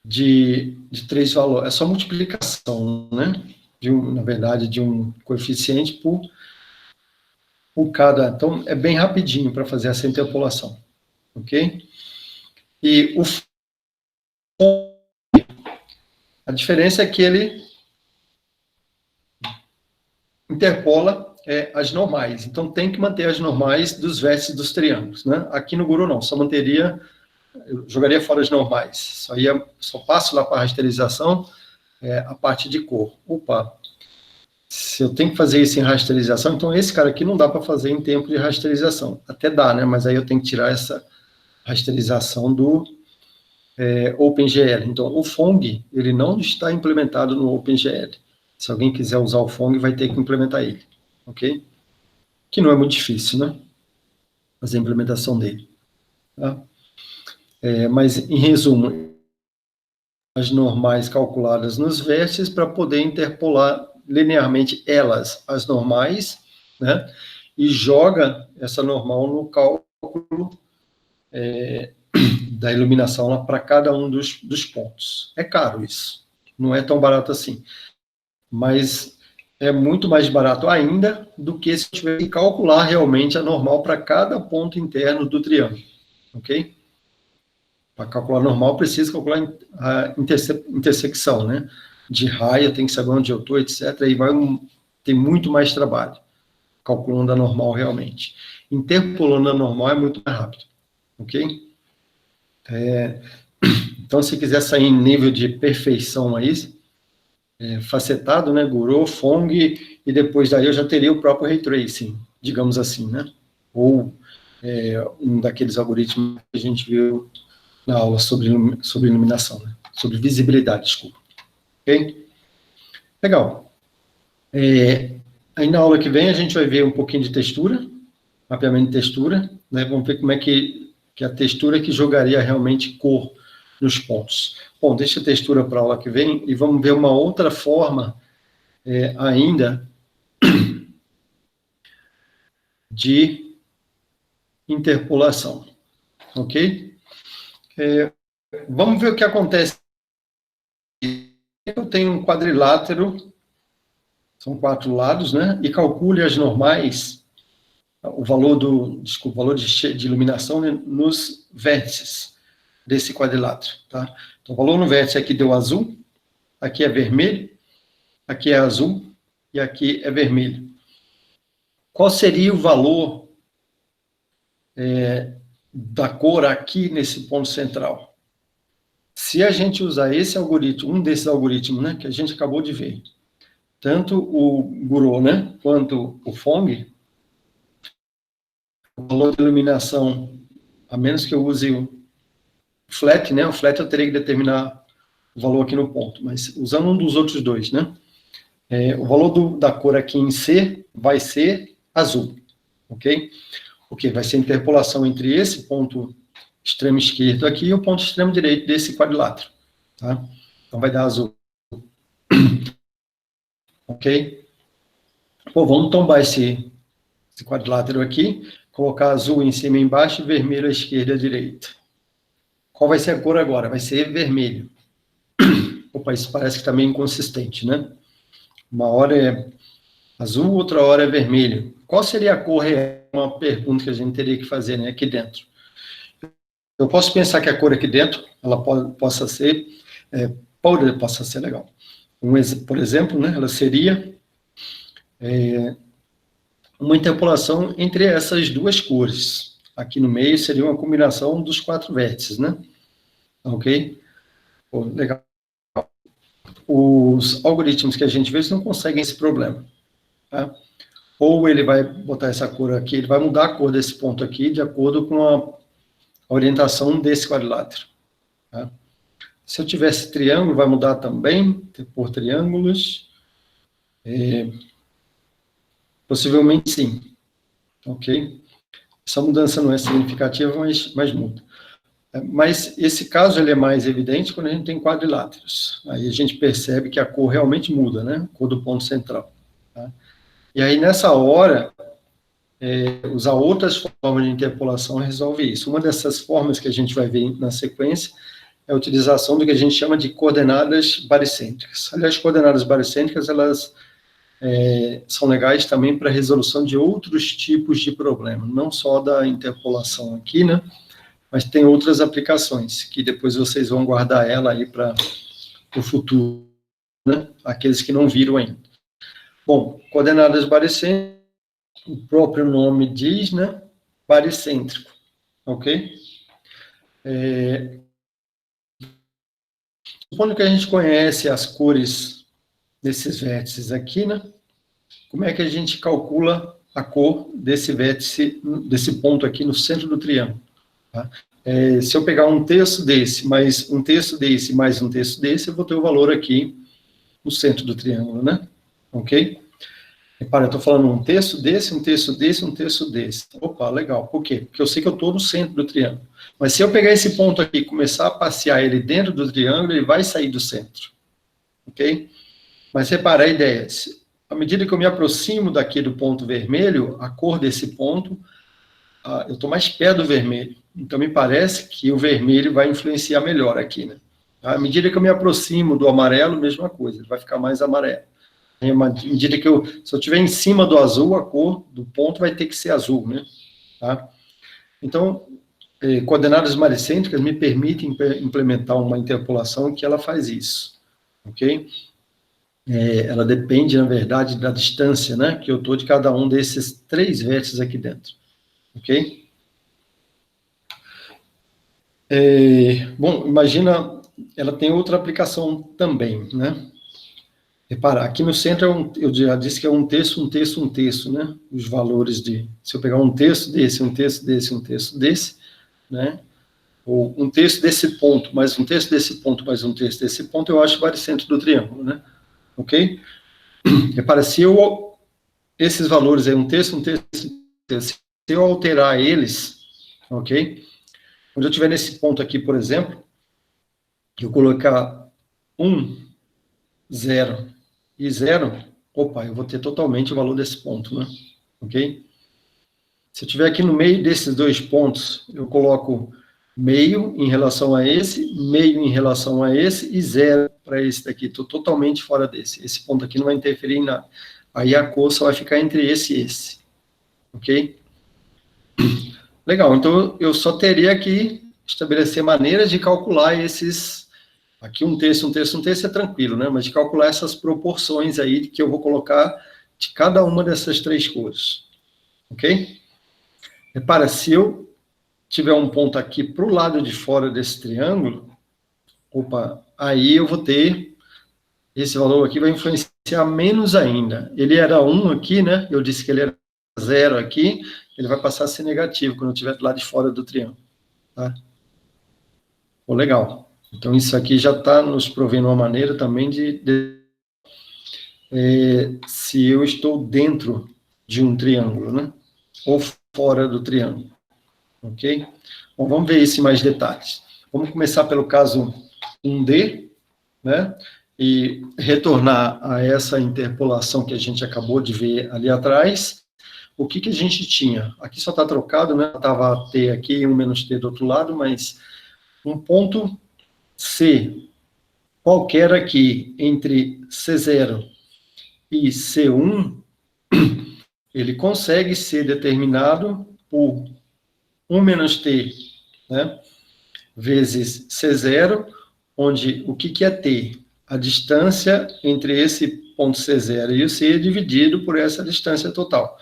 de 3 valores, é só multiplicação, né, na verdade, de um coeficiente por cada. Então, é bem rapidinho para fazer essa interpolação, ok? E a diferença é que ele interpola as normais, então tem que manter as normais dos vértices dos triângulos, né? Aqui no Gouraud não, só manteria, eu jogaria fora as normais, só passo lá para a rasterização a parte de cor. Opa, se eu tenho que fazer isso em rasterização, então esse cara aqui não dá para fazer em tempo de rasterização. Até dá, né? Mas aí eu tenho que tirar essa rasterização OpenGL. Então, o Phong, ele não está implementado no OpenGL. Se alguém quiser usar o Phong, vai ter que implementar ele, ok? Que não é muito difícil, né? Fazer a implementação dele. Tá? Mas, em resumo, as normais calculadas nos vértices para poder interpolar linearmente elas, as normais, né? E joga essa normal no cálculo da iluminação lá para cada um dos pontos. É caro isso, não é tão barato assim, mas é muito mais barato ainda do que se tiver que calcular realmente a normal para cada ponto interno do triângulo, ok? Para calcular normal, precisa calcular a intersecção, né? De raia, tem que saber onde eu estou, etc. Aí tem muito mais trabalho, calculando a normal realmente. Interpolando a normal é muito mais rápido, ok? Então, se quiser sair em nível de perfeição aí, facetado, né? Gouraud, Phong, e depois daí eu já teria o próprio Ray Tracing, digamos assim, né? Ou um daqueles algoritmos que a gente viu na aula sobre iluminação, né? Sobre visibilidade, desculpa. Ok? Legal. Aí na aula que vem a gente vai ver um pouquinho de textura, mapeamento de textura, né? Vamos ver como é que a textura que jogaria realmente cor nos pontos. Bom, deixa a textura para a aula que vem e vamos ver uma outra forma ainda de interpolação, ok? Vamos ver o que acontece. Eu tenho um quadrilátero, são 4 lados, né? E calcule as normais, o valor de iluminação, né, nos vértices desse quadrilátero, tá? Então, o valor no vértice aqui deu azul, aqui é vermelho, aqui é azul e aqui é vermelho. Qual seria o valor da cor aqui nesse ponto central? Se a gente usar esse algoritmo, um desses algoritmos, né, que a gente acabou de ver, tanto o Gouraud, né, quanto o Phong, o valor de iluminação, a menos que eu use o flat, né, o flat eu teria que determinar o valor aqui no ponto, mas usando um dos outros dois, né, o valor da cor aqui em C vai ser azul, ok? Porque vai ser a interpolação entre esse ponto extremo esquerdo aqui e o ponto extremo direito desse quadrilátero, tá? Então vai dar azul. Ok? Bom, vamos tombar esse quadrilátero aqui, colocar azul em cima e embaixo e vermelho à esquerda e à direita. Qual vai ser a cor agora? Vai ser vermelho. Opa, isso parece que está meio inconsistente, né? Uma hora é azul, outra hora é vermelho. Qual seria a cor real? Uma pergunta que a gente teria que fazer, né, aqui dentro. Eu posso pensar que a cor aqui dentro, ela possa ser legal. Por exemplo, né, ela seria uma interpolação entre essas duas cores. Aqui no meio seria uma combinação dos 4 vértices, né? Ok? Pô, legal. Os algoritmos que a gente vê não conseguem esse problema, tá? Ou ele vai botar essa cor aqui, ele vai mudar a cor desse ponto aqui de acordo com a orientação desse quadrilátero, tá? Se eu tivesse triângulo, vai mudar também, por triângulos. Possivelmente sim, ok? Essa mudança não é significativa, mas muda. Mas esse caso ele é mais evidente quando a gente tem quadriláteros. Aí a gente percebe que a cor realmente muda, né? A cor do ponto central. Tá? E aí, nessa hora, usar outras formas de interpolação resolve isso. Uma dessas formas que a gente vai ver na sequência é a utilização do que a gente chama de coordenadas baricêntricas. Aliás, coordenadas baricêntricas, elas são legais também para a resolução de outros tipos de problema, não só da interpolação aqui, né? Mas tem outras aplicações, que depois vocês vão guardar ela aí para o futuro, né? Aqueles que não viram ainda. Bom, coordenadas baricêntricas, o próprio nome diz, né? Baricêntrico, ok? Supondo que a gente conhece as cores desses vértices aqui, né? Como é que a gente calcula a cor desse vértice, desse ponto aqui no centro do triângulo? Tá? Se eu pegar um terço desse, mais um terço desse, mais um terço desse, eu vou ter o valor aqui no centro do triângulo, né? Ok? Repara, eu estou falando um terço desse, um terço desse, um terço desse. Opa, legal. Por quê? Porque eu sei que eu estou no centro do triângulo. Mas se eu pegar esse ponto aqui e começar a passear ele dentro do triângulo, ele vai sair do centro. Ok? Mas repara a ideia. À medida que eu me aproximo daqui do ponto vermelho, a cor desse ponto, eu estou mais perto do vermelho. Então, me parece que o vermelho vai influenciar melhor aqui, né? À medida que eu me aproximo do amarelo, mesma coisa, ele vai ficar mais amarelo. À medida que se eu estiver em cima do azul, a cor do ponto vai ter que ser azul, né? Tá? Então, coordenadas maricêntricas me permitem implementar uma interpolação que ela faz isso, ok? Ela depende, na verdade, da distância, né, que eu estou de cada um desses 3 vértices aqui dentro, ok? Bom, imagina, ela tem outra aplicação também, né? Repara, aqui no centro, eu já disse que é um terço, um terço, um terço, né? Os valores se eu pegar um terço desse, um terço desse, um terço desse, né? Ou um terço desse ponto, mais um terço desse ponto, mais um terço desse ponto, eu acho o baricentro do triângulo, né? Ok? Repara, se esses valores aí, um terço, um terço, um terço, se eu alterar eles, ok? Quando eu estiver nesse ponto aqui, por exemplo, eu colocar 1, 0 e 0, opa, eu vou ter totalmente o valor desse ponto, né? Ok? Se eu estiver aqui no meio desses 2 pontos, eu coloco meio em relação a esse, meio em relação a esse e 0 para esse daqui. Estou totalmente fora desse. Esse ponto aqui não vai interferir em nada. Aí a cor só vai ficar entre esse e esse. Ok? Legal, então eu só teria que estabelecer maneiras de calcular esses... Aqui um terço, um terço, um terço é tranquilo, né? Mas de calcular essas proporções aí que eu vou colocar de cada uma dessas 3 cores. Ok? Repara, se eu tiver um ponto aqui para o lado de fora desse triângulo, opa, aí eu vou ter... Esse valor aqui vai influenciar menos ainda. Ele era 1 aqui, né? Eu disse que ele era 0 aqui, ele vai passar a ser negativo quando eu estiver do lado de fora do triângulo. Tá? Pô, legal. Então, isso aqui já está nos provendo uma maneira também se eu estou dentro de um triângulo, né? Ou fora do triângulo. Ok? Bom, vamos ver isso em mais detalhes. Vamos começar pelo caso 1D, né? E retornar a essa interpolação que a gente acabou de ver ali atrás. O que a gente tinha? Aqui só está trocado, né? Estava T aqui e um menos T do outro lado, mas um ponto C qualquer aqui entre C0 e C1, ele consegue ser determinado por 1 menos T, né? Vezes C0, onde o que é T? A distância entre esse ponto C0 e o C é dividido por essa distância total.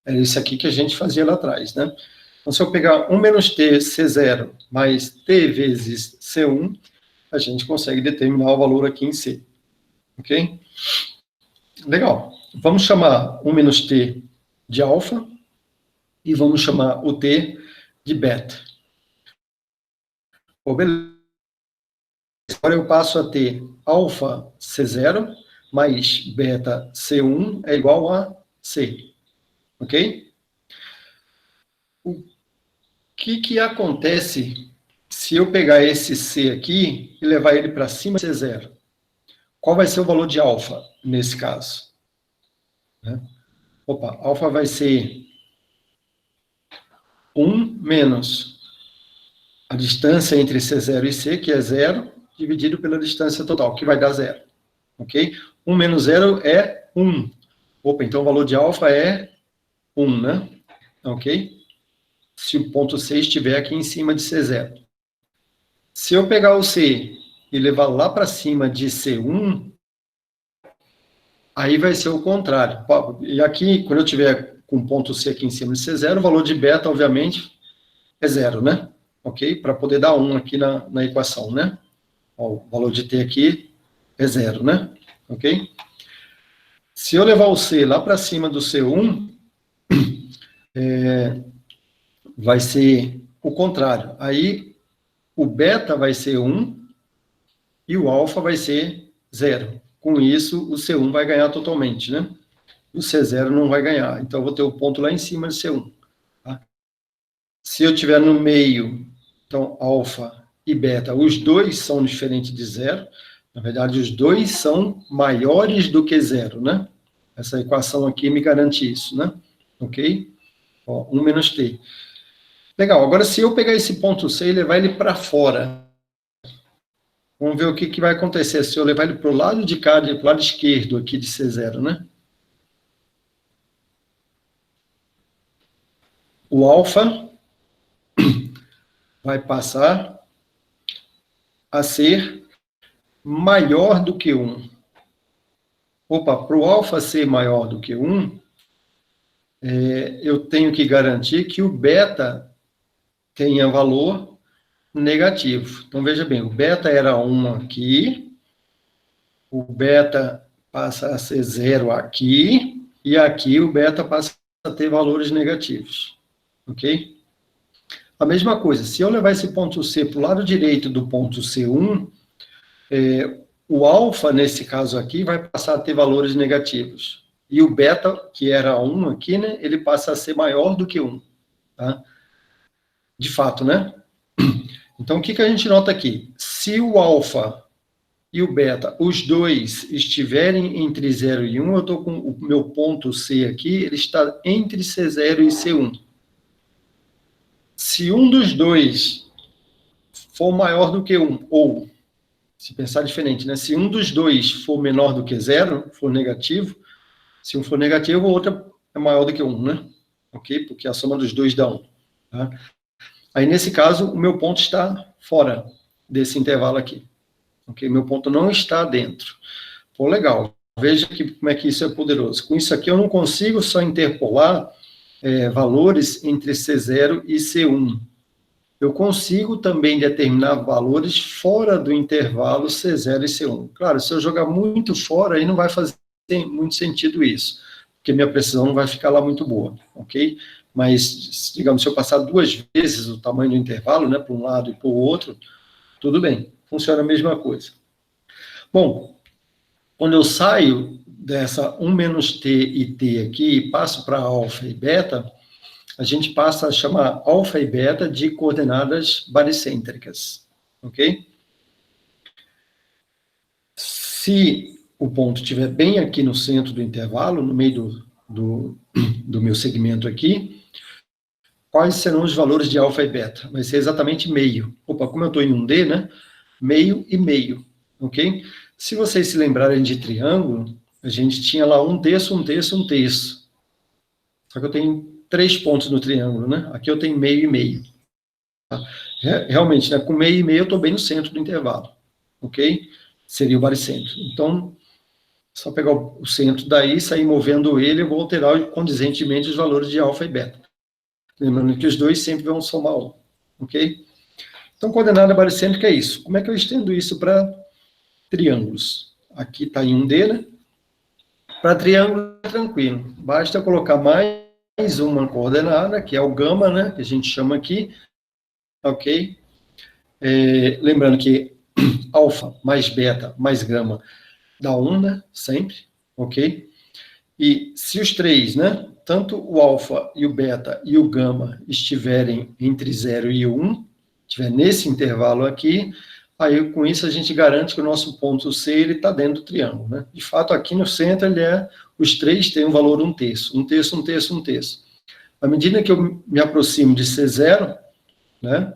É isso aqui que a gente fazia lá atrás, né? Então, se eu pegar 1 menos T C0 mais T vezes C1, a gente consegue determinar o valor aqui em C. Ok? Legal. Vamos chamar 1 menos T de alfa e vamos chamar o T de beta. Bom, beleza. Agora eu passo a ter alfa C0 mais beta C1 é igual a C. Ok? O que acontece se eu pegar esse C aqui e levar ele para cima de C0? Qual vai ser o valor de alfa nesse caso? Opa, alfa vai ser 1 menos a distância entre C0 e C, que é 0, dividido pela distância total, que vai dar 0. Ok? 1 menos 0 é 1. Opa, então o valor de alfa é 1, né? Ok? Se o ponto C estiver aqui em cima de C0. Se eu pegar o C e levar lá para cima de C1, aí vai ser o contrário. E aqui, quando eu tiver com o ponto C aqui em cima de C0, o valor de beta, obviamente, é 0, né? Ok? Para poder dar 1 aqui na equação, né? Ó, o valor de T aqui é 0, né? Ok? Se eu levar o C lá para cima do C1, vai ser o contrário. Aí, o beta vai ser 1 e o alfa vai ser 0. Com isso, o C1 vai ganhar totalmente, né? O C0 não vai ganhar. Então, eu vou ter o ponto lá em cima de C1. Tá? Se eu tiver no meio, então, alfa e beta, os dois são diferentes de 0. Na verdade, os dois são maiores do que 0, né? Essa equação aqui me garante isso, né? Ok? Ó, 1 menos t. Legal, agora se eu pegar esse ponto C e levar ele para fora, vamos ver o que vai acontecer se eu levar ele para o lado de cá, para o lado esquerdo aqui de C0, né? O alfa vai passar a ser maior do que 1. Opa, para o alfa ser maior do que 1, eu tenho que garantir que o beta tenha valor negativo. Então, veja bem, o beta era 1 aqui, o beta passa a ser 0 aqui, e aqui o beta passa a ter valores negativos. Ok? A mesma coisa, se eu levar esse ponto C para o lado direito do ponto C1, o alfa, nesse caso aqui, vai passar a ter valores negativos. E o beta, que era 1 aqui, né, ele passa a ser maior do que 1. Tá? De fato, né? Então, o que a gente nota aqui? Se o alfa e o beta, os dois estiverem entre 0 e 1, eu estou com o meu ponto C aqui, ele está entre C0 e C1. Se um dos dois for maior do que 1, ou, se pensar diferente, né? Se um dos dois for menor do que 0, for negativo, se um for negativo, o outro é maior do que 1, né? Ok? Porque a soma dos dois dá 1. Tá? Aí, nesse caso, o meu ponto está fora desse intervalo aqui. Ok? Meu ponto não está dentro. Pô, legal. Veja como é que isso é poderoso. Com isso aqui, eu não consigo só interpolar valores entre C0 e C1. Eu consigo também determinar valores fora do intervalo C0 e C1. Claro, se eu jogar muito fora, aí não vai fazer muito sentido isso, porque minha precisão não vai ficar lá muito boa, ok? Mas, digamos, se eu passar 2 vezes o tamanho do intervalo, né, para um lado e para o outro, tudo bem, funciona a mesma coisa. Bom, quando eu saio dessa 1 menos t e t aqui e passo para alfa e beta, a gente passa a chamar alfa e beta de coordenadas baricêntricas, ok? Se o ponto estiver bem aqui no centro do intervalo, no meio do meu segmento aqui, quais serão os valores de alfa e beta? Vai ser exatamente meio. Opa, como eu estou em 1D, né? Meio e meio, ok? Se vocês se lembrarem de triângulo, a gente tinha lá 1/3, 1/3, 1/3. Só que eu tenho 3 pontos no triângulo, né? Aqui eu tenho meio e meio. Tá? Realmente, né, com meio e meio eu estou bem no centro do intervalo, ok? Seria o baricentro. Então, só pegar o centro daí, sair movendo ele, eu vou alterar condizentemente os valores de alfa e beta. Lembrando que os dois sempre vão somar 1, ok? Então, coordenada baricêntrica é isso. Como é que eu estendo isso para triângulos? Aqui está em 1D, né? Para triângulo é tranquilo. Basta colocar mais uma coordenada, que é o gama, né? Que a gente chama aqui, ok? Lembrando que alfa mais beta mais gama dá 1, né? Sempre, ok? E se os três, né? Tanto o alfa e o beta e o gama estiverem entre 0 e 1, estiver nesse intervalo aqui, aí com isso a gente garante que o nosso ponto C ele está dentro do triângulo, né? De fato, aqui no centro os três têm um valor 1/3, 1/3, 1/3, 1/3. À medida que eu me aproximo de C0, né?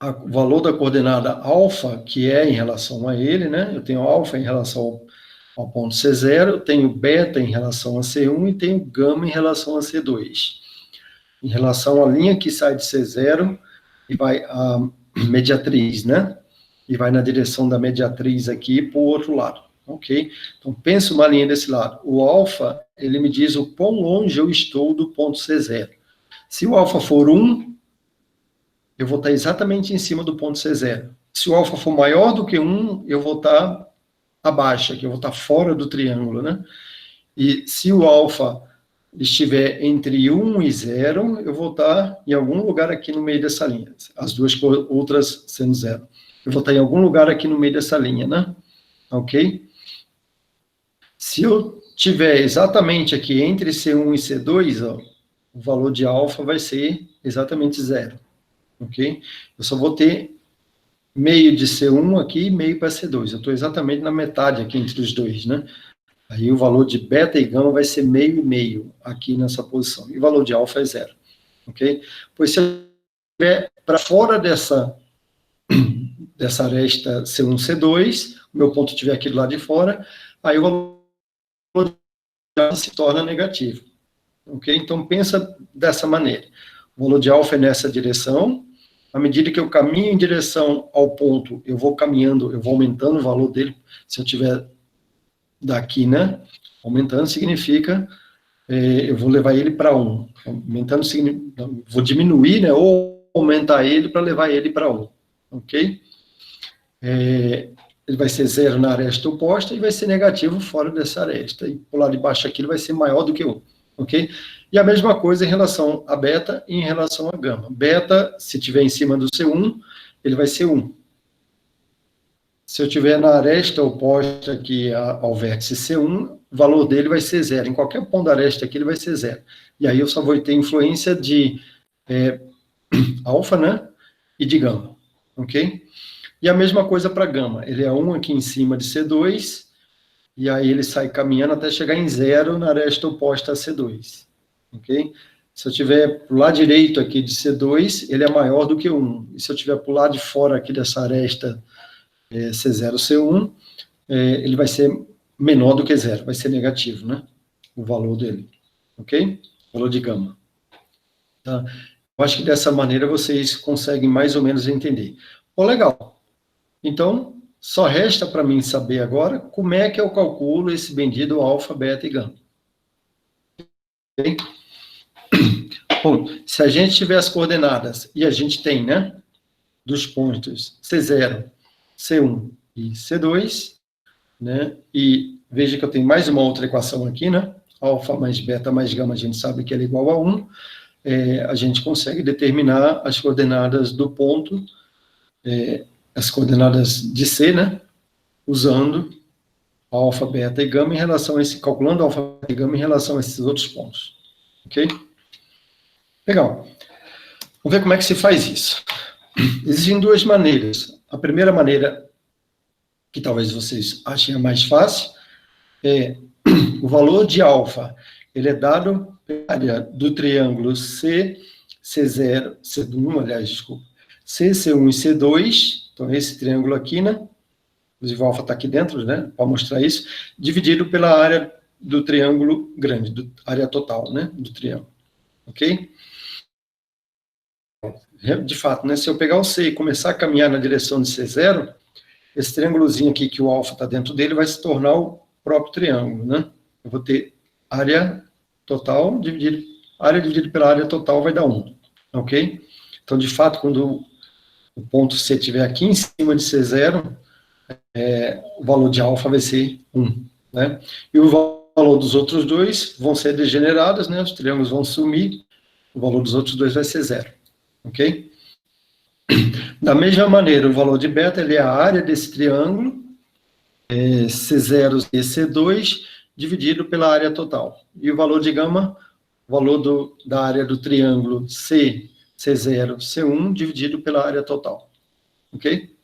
O valor da coordenada alfa, que é em relação a ele, né? Eu tenho alfa em relação ao ponto C0, eu tenho beta em relação a C1 e tenho gama em relação a C2. Em relação à linha que sai de C0 e vai a mediatriz, né? E vai na direção da mediatriz aqui para o outro lado, ok? Então, pensa uma linha desse lado. O alfa, ele me diz o quão longe eu estou do ponto C0. Se o alfa for 1, eu vou estar exatamente em cima do ponto C0. Se o alfa for maior do que 1, eu vou estar abaixo, que eu vou estar fora do triângulo, né? E se o alfa estiver entre 1 e 0, eu vou estar em algum lugar aqui no meio dessa linha. As duas outras sendo 0. Eu vou estar em algum lugar aqui no meio dessa linha, né? Ok? Se eu tiver exatamente aqui entre C1 e C2, ó, o valor de alfa vai ser exatamente 0. Ok? Eu só vou ter meio de C1 aqui e meio para C2. Eu estou exatamente na metade aqui entre os dois, né? Aí o valor de beta e gama vai ser meio e meio aqui nessa posição. E o valor de alfa é 0. Ok? Pois se eu estiver para fora dessa aresta C1, C2, o meu ponto estiver aqui do lado de fora, aí o valor de alfa se torna negativo. Ok? Então pensa dessa maneira. O valor de alfa é nessa direção. À medida que eu caminho em direção ao ponto, eu vou caminhando, eu vou aumentando o valor dele. Se eu tiver daqui, né? Aumentando significa eu vou levar ele para 1. Aumentando significa, vou diminuir, né? Ou aumentar ele para levar ele para 1. Ok? Ele vai ser 0 na aresta oposta e vai ser negativo fora dessa aresta. E por lado de baixo aqui ele vai ser maior do que 1. Ok? E a mesma coisa em relação a beta e em relação a gama. Beta, se estiver em cima do C1, ele vai ser 1. Se eu estiver na aresta oposta aqui ao vértice C1, o valor dele vai ser 0. Em qualquer ponto da aresta aqui, ele vai ser 0. E aí eu só vou ter influência de alfa, né? E de gama. Ok? E a mesma coisa para gama. Ele é 1 aqui em cima de C2, e aí ele sai caminhando até chegar em 0 na aresta oposta a C2. Ok? Se eu estiver para o lado direito aqui de C2, ele é maior do que 1. E se eu estiver para o lado de fora aqui dessa aresta C0, C1, ele vai ser menor do que 0, vai ser negativo, né? O valor dele. Ok? O valor de gama. Tá? Eu acho que dessa maneira vocês conseguem mais ou menos entender. Bom, legal. Então, só resta para mim saber agora como é que eu calculo esse bendito alfa, beta e gama. Ok? Bom, se a gente tiver as coordenadas, e a gente tem, né? Dos pontos C0, C1 e C2, né? E veja que eu tenho mais uma outra equação aqui, né? Alfa mais beta mais gama, a gente sabe que ela é igual a 1. A gente consegue determinar as coordenadas do ponto, as coordenadas de C, né? Usando alfa, beta e gama em relação a esse, calculando alfa, beta e gama em relação a esses outros pontos. Ok? Legal. Vamos ver como é que se faz isso. Existem duas maneiras. A primeira maneira, que talvez vocês achem a mais fácil, é o valor de alfa, ele é dado pela área do triângulo C, C0, C1, aliás, desculpa, C, C1 e C2, então esse triângulo aqui, né? Inclusive o alfa está aqui dentro, né? Para mostrar isso, dividido pela área do triângulo grande, área total, né? Do triângulo. Ok? De fato, né? Se eu pegar o C e começar a caminhar na direção de C0, esse triângulozinho aqui que o alfa está dentro dele vai se tornar o próprio triângulo, né? Eu vou ter área total dividido pela área total vai dar 1, ok? Então, de fato, quando o ponto C estiver aqui em cima de C0, o valor de alfa vai ser 1, né? E o valor dos outros dois vão ser degenerados, né? Os triângulos vão sumir, o valor dos outros dois vai ser 0, ok? Da mesma maneira, o valor de beta, ele é a área desse triângulo, C0 e C2, dividido pela área total. E o valor de gama, o valor da área do triângulo C, C0, C1, dividido pela área total. Ok?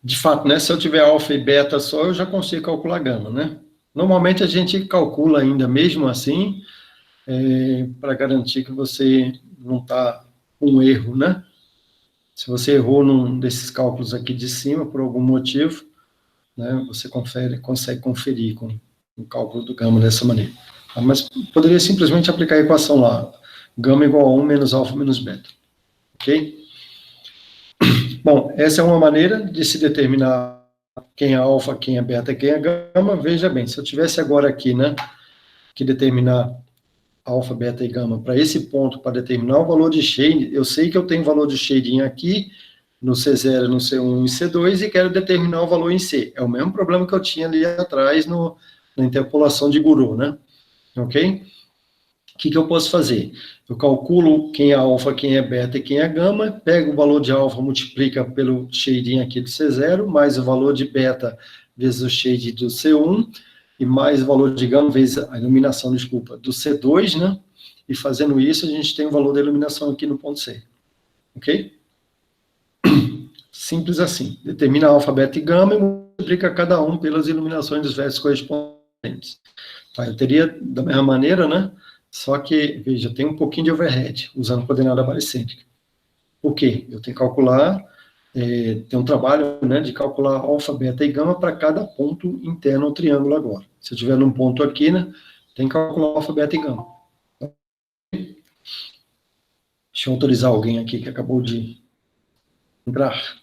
De fato, né, se eu tiver alfa e beta só, eu já consigo calcular gama, né? Normalmente a gente calcula ainda mesmo assim, para garantir que você não está com um erro, né? Se você errou num desses cálculos aqui de cima, por algum motivo, né, você consegue conferir com o cálculo do gama dessa maneira. Mas poderia simplesmente aplicar a equação lá, gama igual a 1 menos alfa menos beta. Ok? Bom, essa é uma maneira de se determinar quem é alfa, quem é beta, quem é gama. Veja bem, se eu tivesse agora aqui, né, que determinar alfa, beta e gama para esse ponto, para determinar o valor de shading, eu sei que eu tenho valor de shading aqui, no C0, no C1 e C2, e quero determinar o valor em C. É o mesmo problema que eu tinha ali atrás na interpolação de Gouraud, né? ok? O que eu posso fazer? Eu calculo quem é alfa, quem é beta e quem é gama, pego o valor de alfa, multiplica pelo shading aqui do C0, mais o valor de beta vezes o shade do C1, e mais o valor de gama vezes a iluminação, desculpa, do C2, né? E fazendo isso, a gente tem o valor da iluminação aqui no ponto C. Ok? Simples assim. Determina alfa, beta e gama e multiplica cada um pelas iluminações dos vértices correspondentes. Tá, eu teria da mesma maneira, né? Só que, veja, tem um pouquinho de overhead, usando coordenada baricêntrica. Por quê? Eu tenho que calcular, tem um trabalho, né, de calcular alfa, beta e gama para cada ponto interno ao triângulo agora. Se eu tiver num ponto aqui, né, tem que calcular alfa, beta e gama. Deixa eu autorizar alguém aqui que acabou de entrar.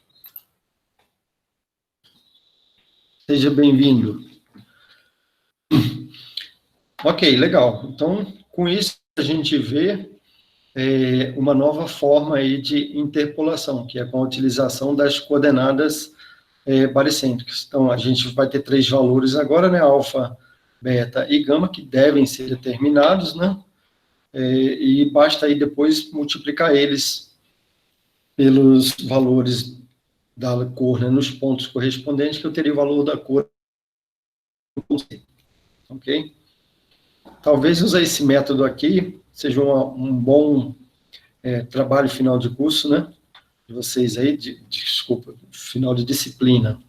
Seja bem-vindo. Ok, legal. Então, com isso, a gente vê uma nova forma aí de interpolação, que é com a utilização das coordenadas baricêntricas. Então, a gente vai ter 3 valores agora, né, alfa, beta e gama, que devem ser determinados, né, e basta aí depois multiplicar eles pelos valores da cor, né, nos pontos correspondentes, que eu teria o valor da cor, ok? Talvez usar esse método aqui seja um bom trabalho final de curso, né, de vocês aí, desculpa, final de disciplina.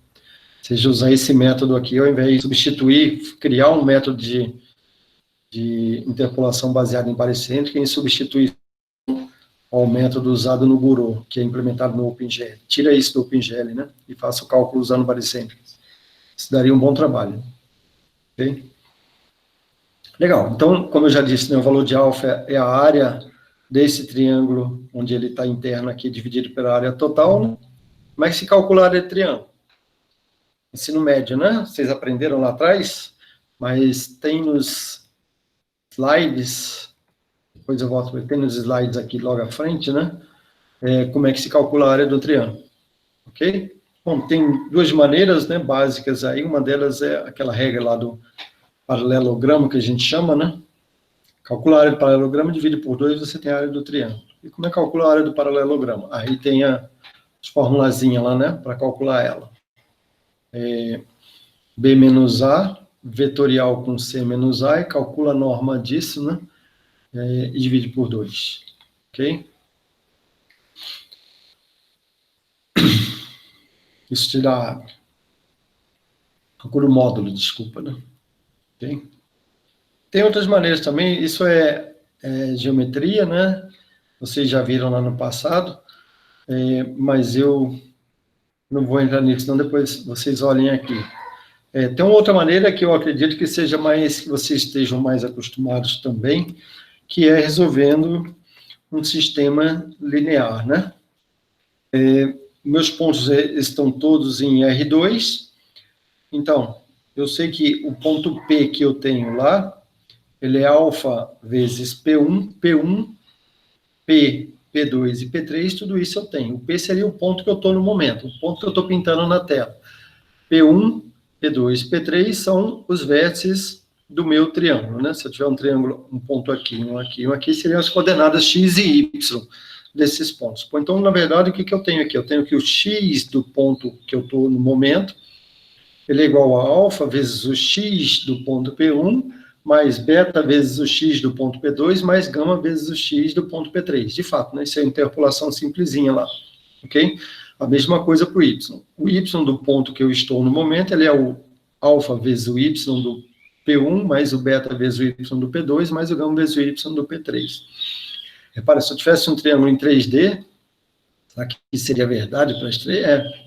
Seja usar esse método aqui, ao invés de substituir, criar um método de interpolação baseado em baricêntrica, e substituir ao método usado no Guru, que é implementado no OpenGL. Tira isso do OpenGL, né, e faça o cálculo usando baricêntricas. Isso daria um bom trabalho. Ok? Legal. Então, como eu já disse, né, o valor de alfa é a área desse triângulo, onde ele está interno aqui, dividido pela área total, né? Como é que se calcula a área de triângulo? Ensino médio, né? Vocês aprenderam lá atrás, mas tem nos slides, depois eu volto, tem nos slides aqui logo à frente, né? Como é que se calcula a área do triângulo, ok? Bom, tem 2 maneiras, né, básicas aí, uma delas é aquela regra lá do paralelogramo que a gente chama, né? Calcula a área do paralelogramo, divide por 2, você tem a área do triângulo. E como é que calcula a área do paralelogramo? Aí tem as formulazinhas lá, né, para calcular ela. B menos A, vetorial com C menos A, e calcula a norma disso, né, e divide por 2. Ok? Isso te dá... Calcula o módulo, desculpa, né? Ok? Tem outras maneiras também, isso é geometria, né? Vocês já viram lá no passado, mas eu não vou entrar nisso, não, depois vocês olhem aqui. Tem uma outra maneira que eu acredito que seja mais, que vocês estejam mais acostumados também, que é resolvendo um sistema linear, né? Meus pontos estão todos em R2, então, eu sei que o ponto P que eu tenho lá, ele é alfa vezes P1, P1, P, P2 e P3, tudo isso eu tenho. O P seria o ponto que eu estou no momento, o ponto que eu estou pintando na tela. P1, P2, P3 são os vértices do meu triângulo, né? Se eu tiver um triângulo, um ponto aqui, um aqui, seriam as coordenadas x e y desses pontos. Então, na verdade, o que eu tenho aqui? Eu tenho que o x do ponto que eu estou no momento, ele é igual a alfa vezes o x do ponto P1, mais beta vezes o x do ponto P2, mais gama vezes o x do ponto P3. De fato, né? Isso é a interpolação simplesinha lá, ok? A mesma coisa para o y. O y do ponto que eu estou no momento, ele é o alfa vezes o y do P1, mais o beta vezes o y do P2, mais o gama vezes o y do P3. Repara, se eu tivesse um triângulo em 3D, aqui seria verdade para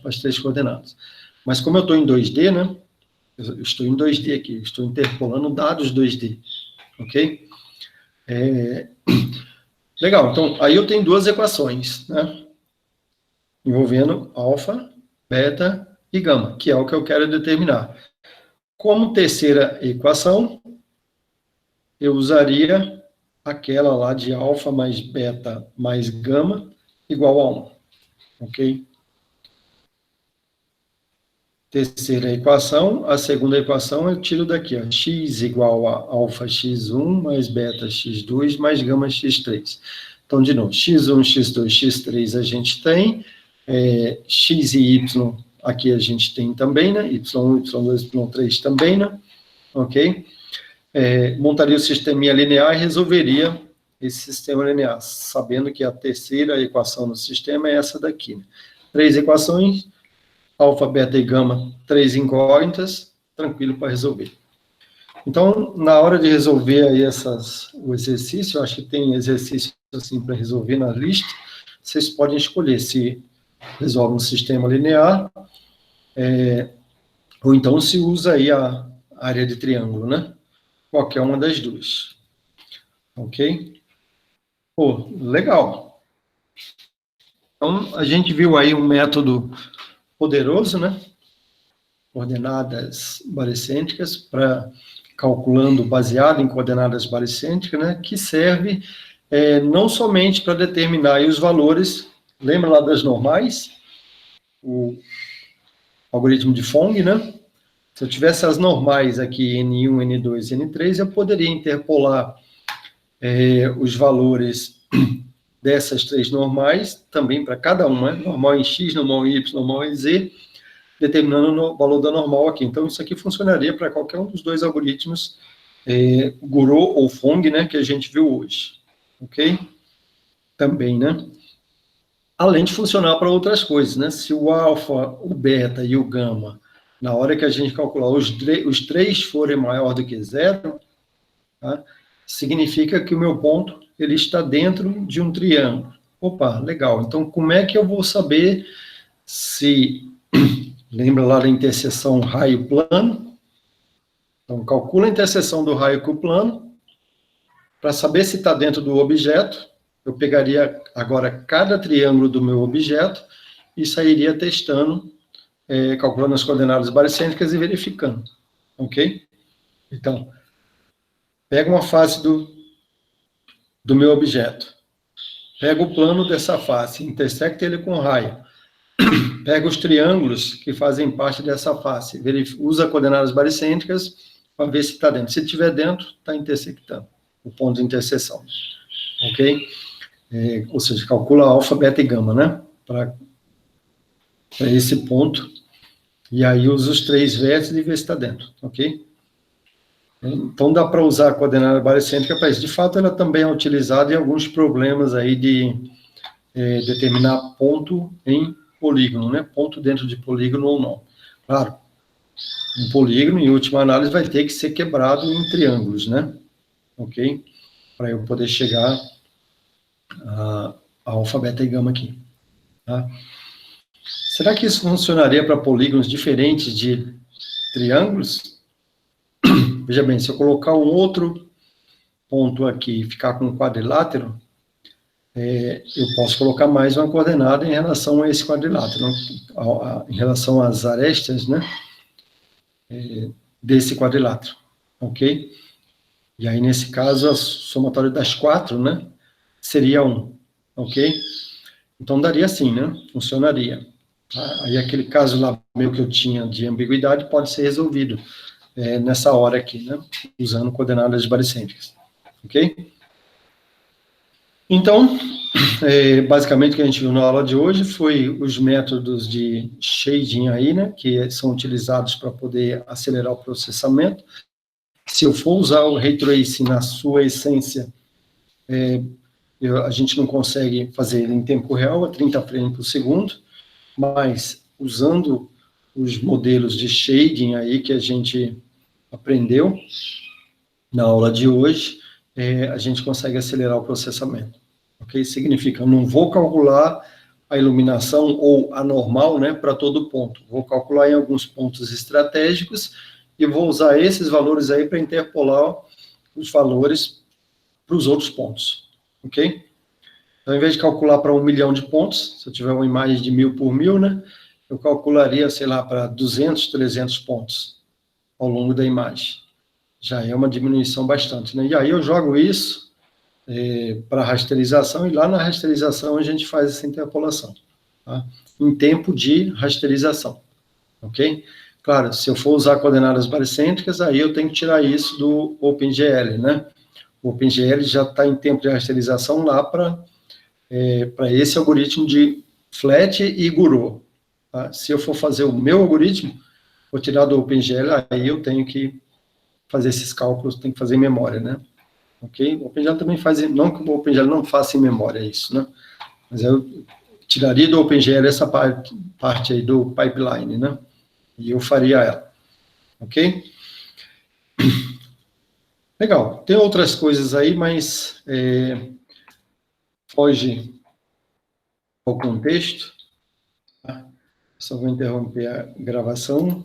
as 3 coordenadas. Mas como eu estou em 2D, né? Eu estou em 2D aqui, estou interpolando dados 2D, ok? Legal, então, aí eu tenho 2 equações, né? Envolvendo alfa, beta e gama, que é o que eu quero determinar. Como terceira equação, eu usaria aquela lá de alfa mais beta mais gama igual a 1, ok? terceira equação, a segunda equação eu tiro daqui, ó, x igual a alfa x1 mais beta x2 mais gama x3. Então, de novo, x1, x2, x3 a gente tem, x e y aqui a gente tem também, né? y1, y2, y3 também, né? Ok? Montaria o sisteminha linear e resolveria esse sistema linear, sabendo que a terceira equação do sistema é essa daqui, né? 3 equações, alfa, beta e gama, 3 incógnitas, tranquilo para resolver. Então, na hora de resolver aí o exercício, eu acho que tem exercício assim para resolver na lista, vocês podem escolher se resolve um sistema linear, ou então se usa aí a área de triângulo, né? Qualquer uma das duas. Ok? Pô, legal. Então, a gente viu aí um método poderoso, né? Coordenadas baricêntricas, para calculando baseado em coordenadas baricêntricas, né? Que serve não somente para determinar aí os valores, lembra lá das normais? O algoritmo de Phong, né? Se eu tivesse as normais aqui, N1, N2 e N3, eu poderia interpolar os valores dessas 3 normais, também para cada uma, né? Normal em X, normal em Y, normal em Z, determinando o valor da normal aqui. Então, isso aqui funcionaria para qualquer um dos 2 algoritmos, Gouraud ou Phong, né, que a gente viu hoje. Ok? Também, né? Além de funcionar para outras coisas, né? Se o alfa, o beta e o gama, na hora que a gente calcular os 3 forem maior do que 0, tá? Significa que o meu ponto ele está dentro de um triângulo. Opa, legal. Então, como é que eu vou saber se... Lembra lá da interseção raio-plano? Então, calcula a interseção do raio com o plano. Para saber se está dentro do objeto, eu pegaria agora cada triângulo do meu objeto e sairia testando, calculando as coordenadas baricêntricas e verificando. Ok? Então, pega uma face do meu objeto. Pega o plano dessa face, intersecta ele com o raio. Pega os triângulos que fazem parte dessa face, usa coordenadas baricêntricas para ver se está dentro. Se estiver dentro, está intersectando o ponto de interseção. Ok? Ou seja, calcula alfa, beta e gama, né? Para esse ponto. E aí usa os 3 vértices e vê se está dentro. Ok? Então, dá para usar a coordenada baricêntrica para isso. De fato, ela também é utilizada em alguns problemas aí de determinar ponto em polígono, né? Ponto dentro de polígono ou não. Claro, um polígono, em última análise, vai ter que ser quebrado em triângulos, né? Ok? Para eu poder chegar a alfa, beta e gama aqui. Tá? Será que isso funcionaria para polígonos diferentes de triângulos? Veja bem, se eu colocar um outro ponto aqui e ficar com um quadrilátero, eu posso colocar mais uma coordenada em relação a esse quadrilátero, em relação às arestas, né, desse quadrilátero, ok? E aí, nesse caso, a somatória das 4, né, seria 1, ok? Então, daria assim, né, funcionaria. Aí, aquele caso lá meu que eu tinha de ambiguidade pode ser resolvido nessa hora aqui, né, usando coordenadas baricêntricas, ok? Então, basicamente o que a gente viu na aula de hoje foi os métodos de shading aí, né, que são utilizados para poder acelerar o processamento. Se eu for usar o Ray Tracing na sua essência, a gente não consegue fazer ele em tempo real, a 30 frames por segundo, mas usando os modelos de shading aí que a gente aprendeu na aula de hoje, a gente consegue acelerar o processamento. Ok? Significa, eu não vou calcular a iluminação ou a normal, né, para todo ponto. Vou calcular em alguns pontos estratégicos e vou usar esses valores aí para interpolar os valores para os outros pontos. Ok? Então, ao invés de calcular para 1 milhão de pontos, se eu tiver uma imagem de 1000 por 1000, né, eu calcularia, sei lá, para 200, 300 pontos ao longo da imagem. Já é uma diminuição bastante, né? E aí eu jogo isso para rasterização, e lá na rasterização a gente faz essa interpolação, tá? Em tempo de rasterização, ok? Claro, se eu for usar coordenadas baricêntricas, aí eu tenho que tirar isso do OpenGL, né? O OpenGL já está em tempo de rasterização lá para esse algoritmo de flat e Gouraud. Tá? Se eu for fazer o meu algoritmo, vou tirar do OpenGL, aí eu tenho que fazer esses cálculos, tenho que fazer em memória, né? Ok? O OpenGL também faz, não que o OpenGL não faça em memória isso, né? Mas eu tiraria do OpenGL essa parte aí do pipeline, né? E eu faria ela. Ok? Legal. Tem outras coisas aí, mas foge ao contexto. Tá? Só vou interromper a gravação.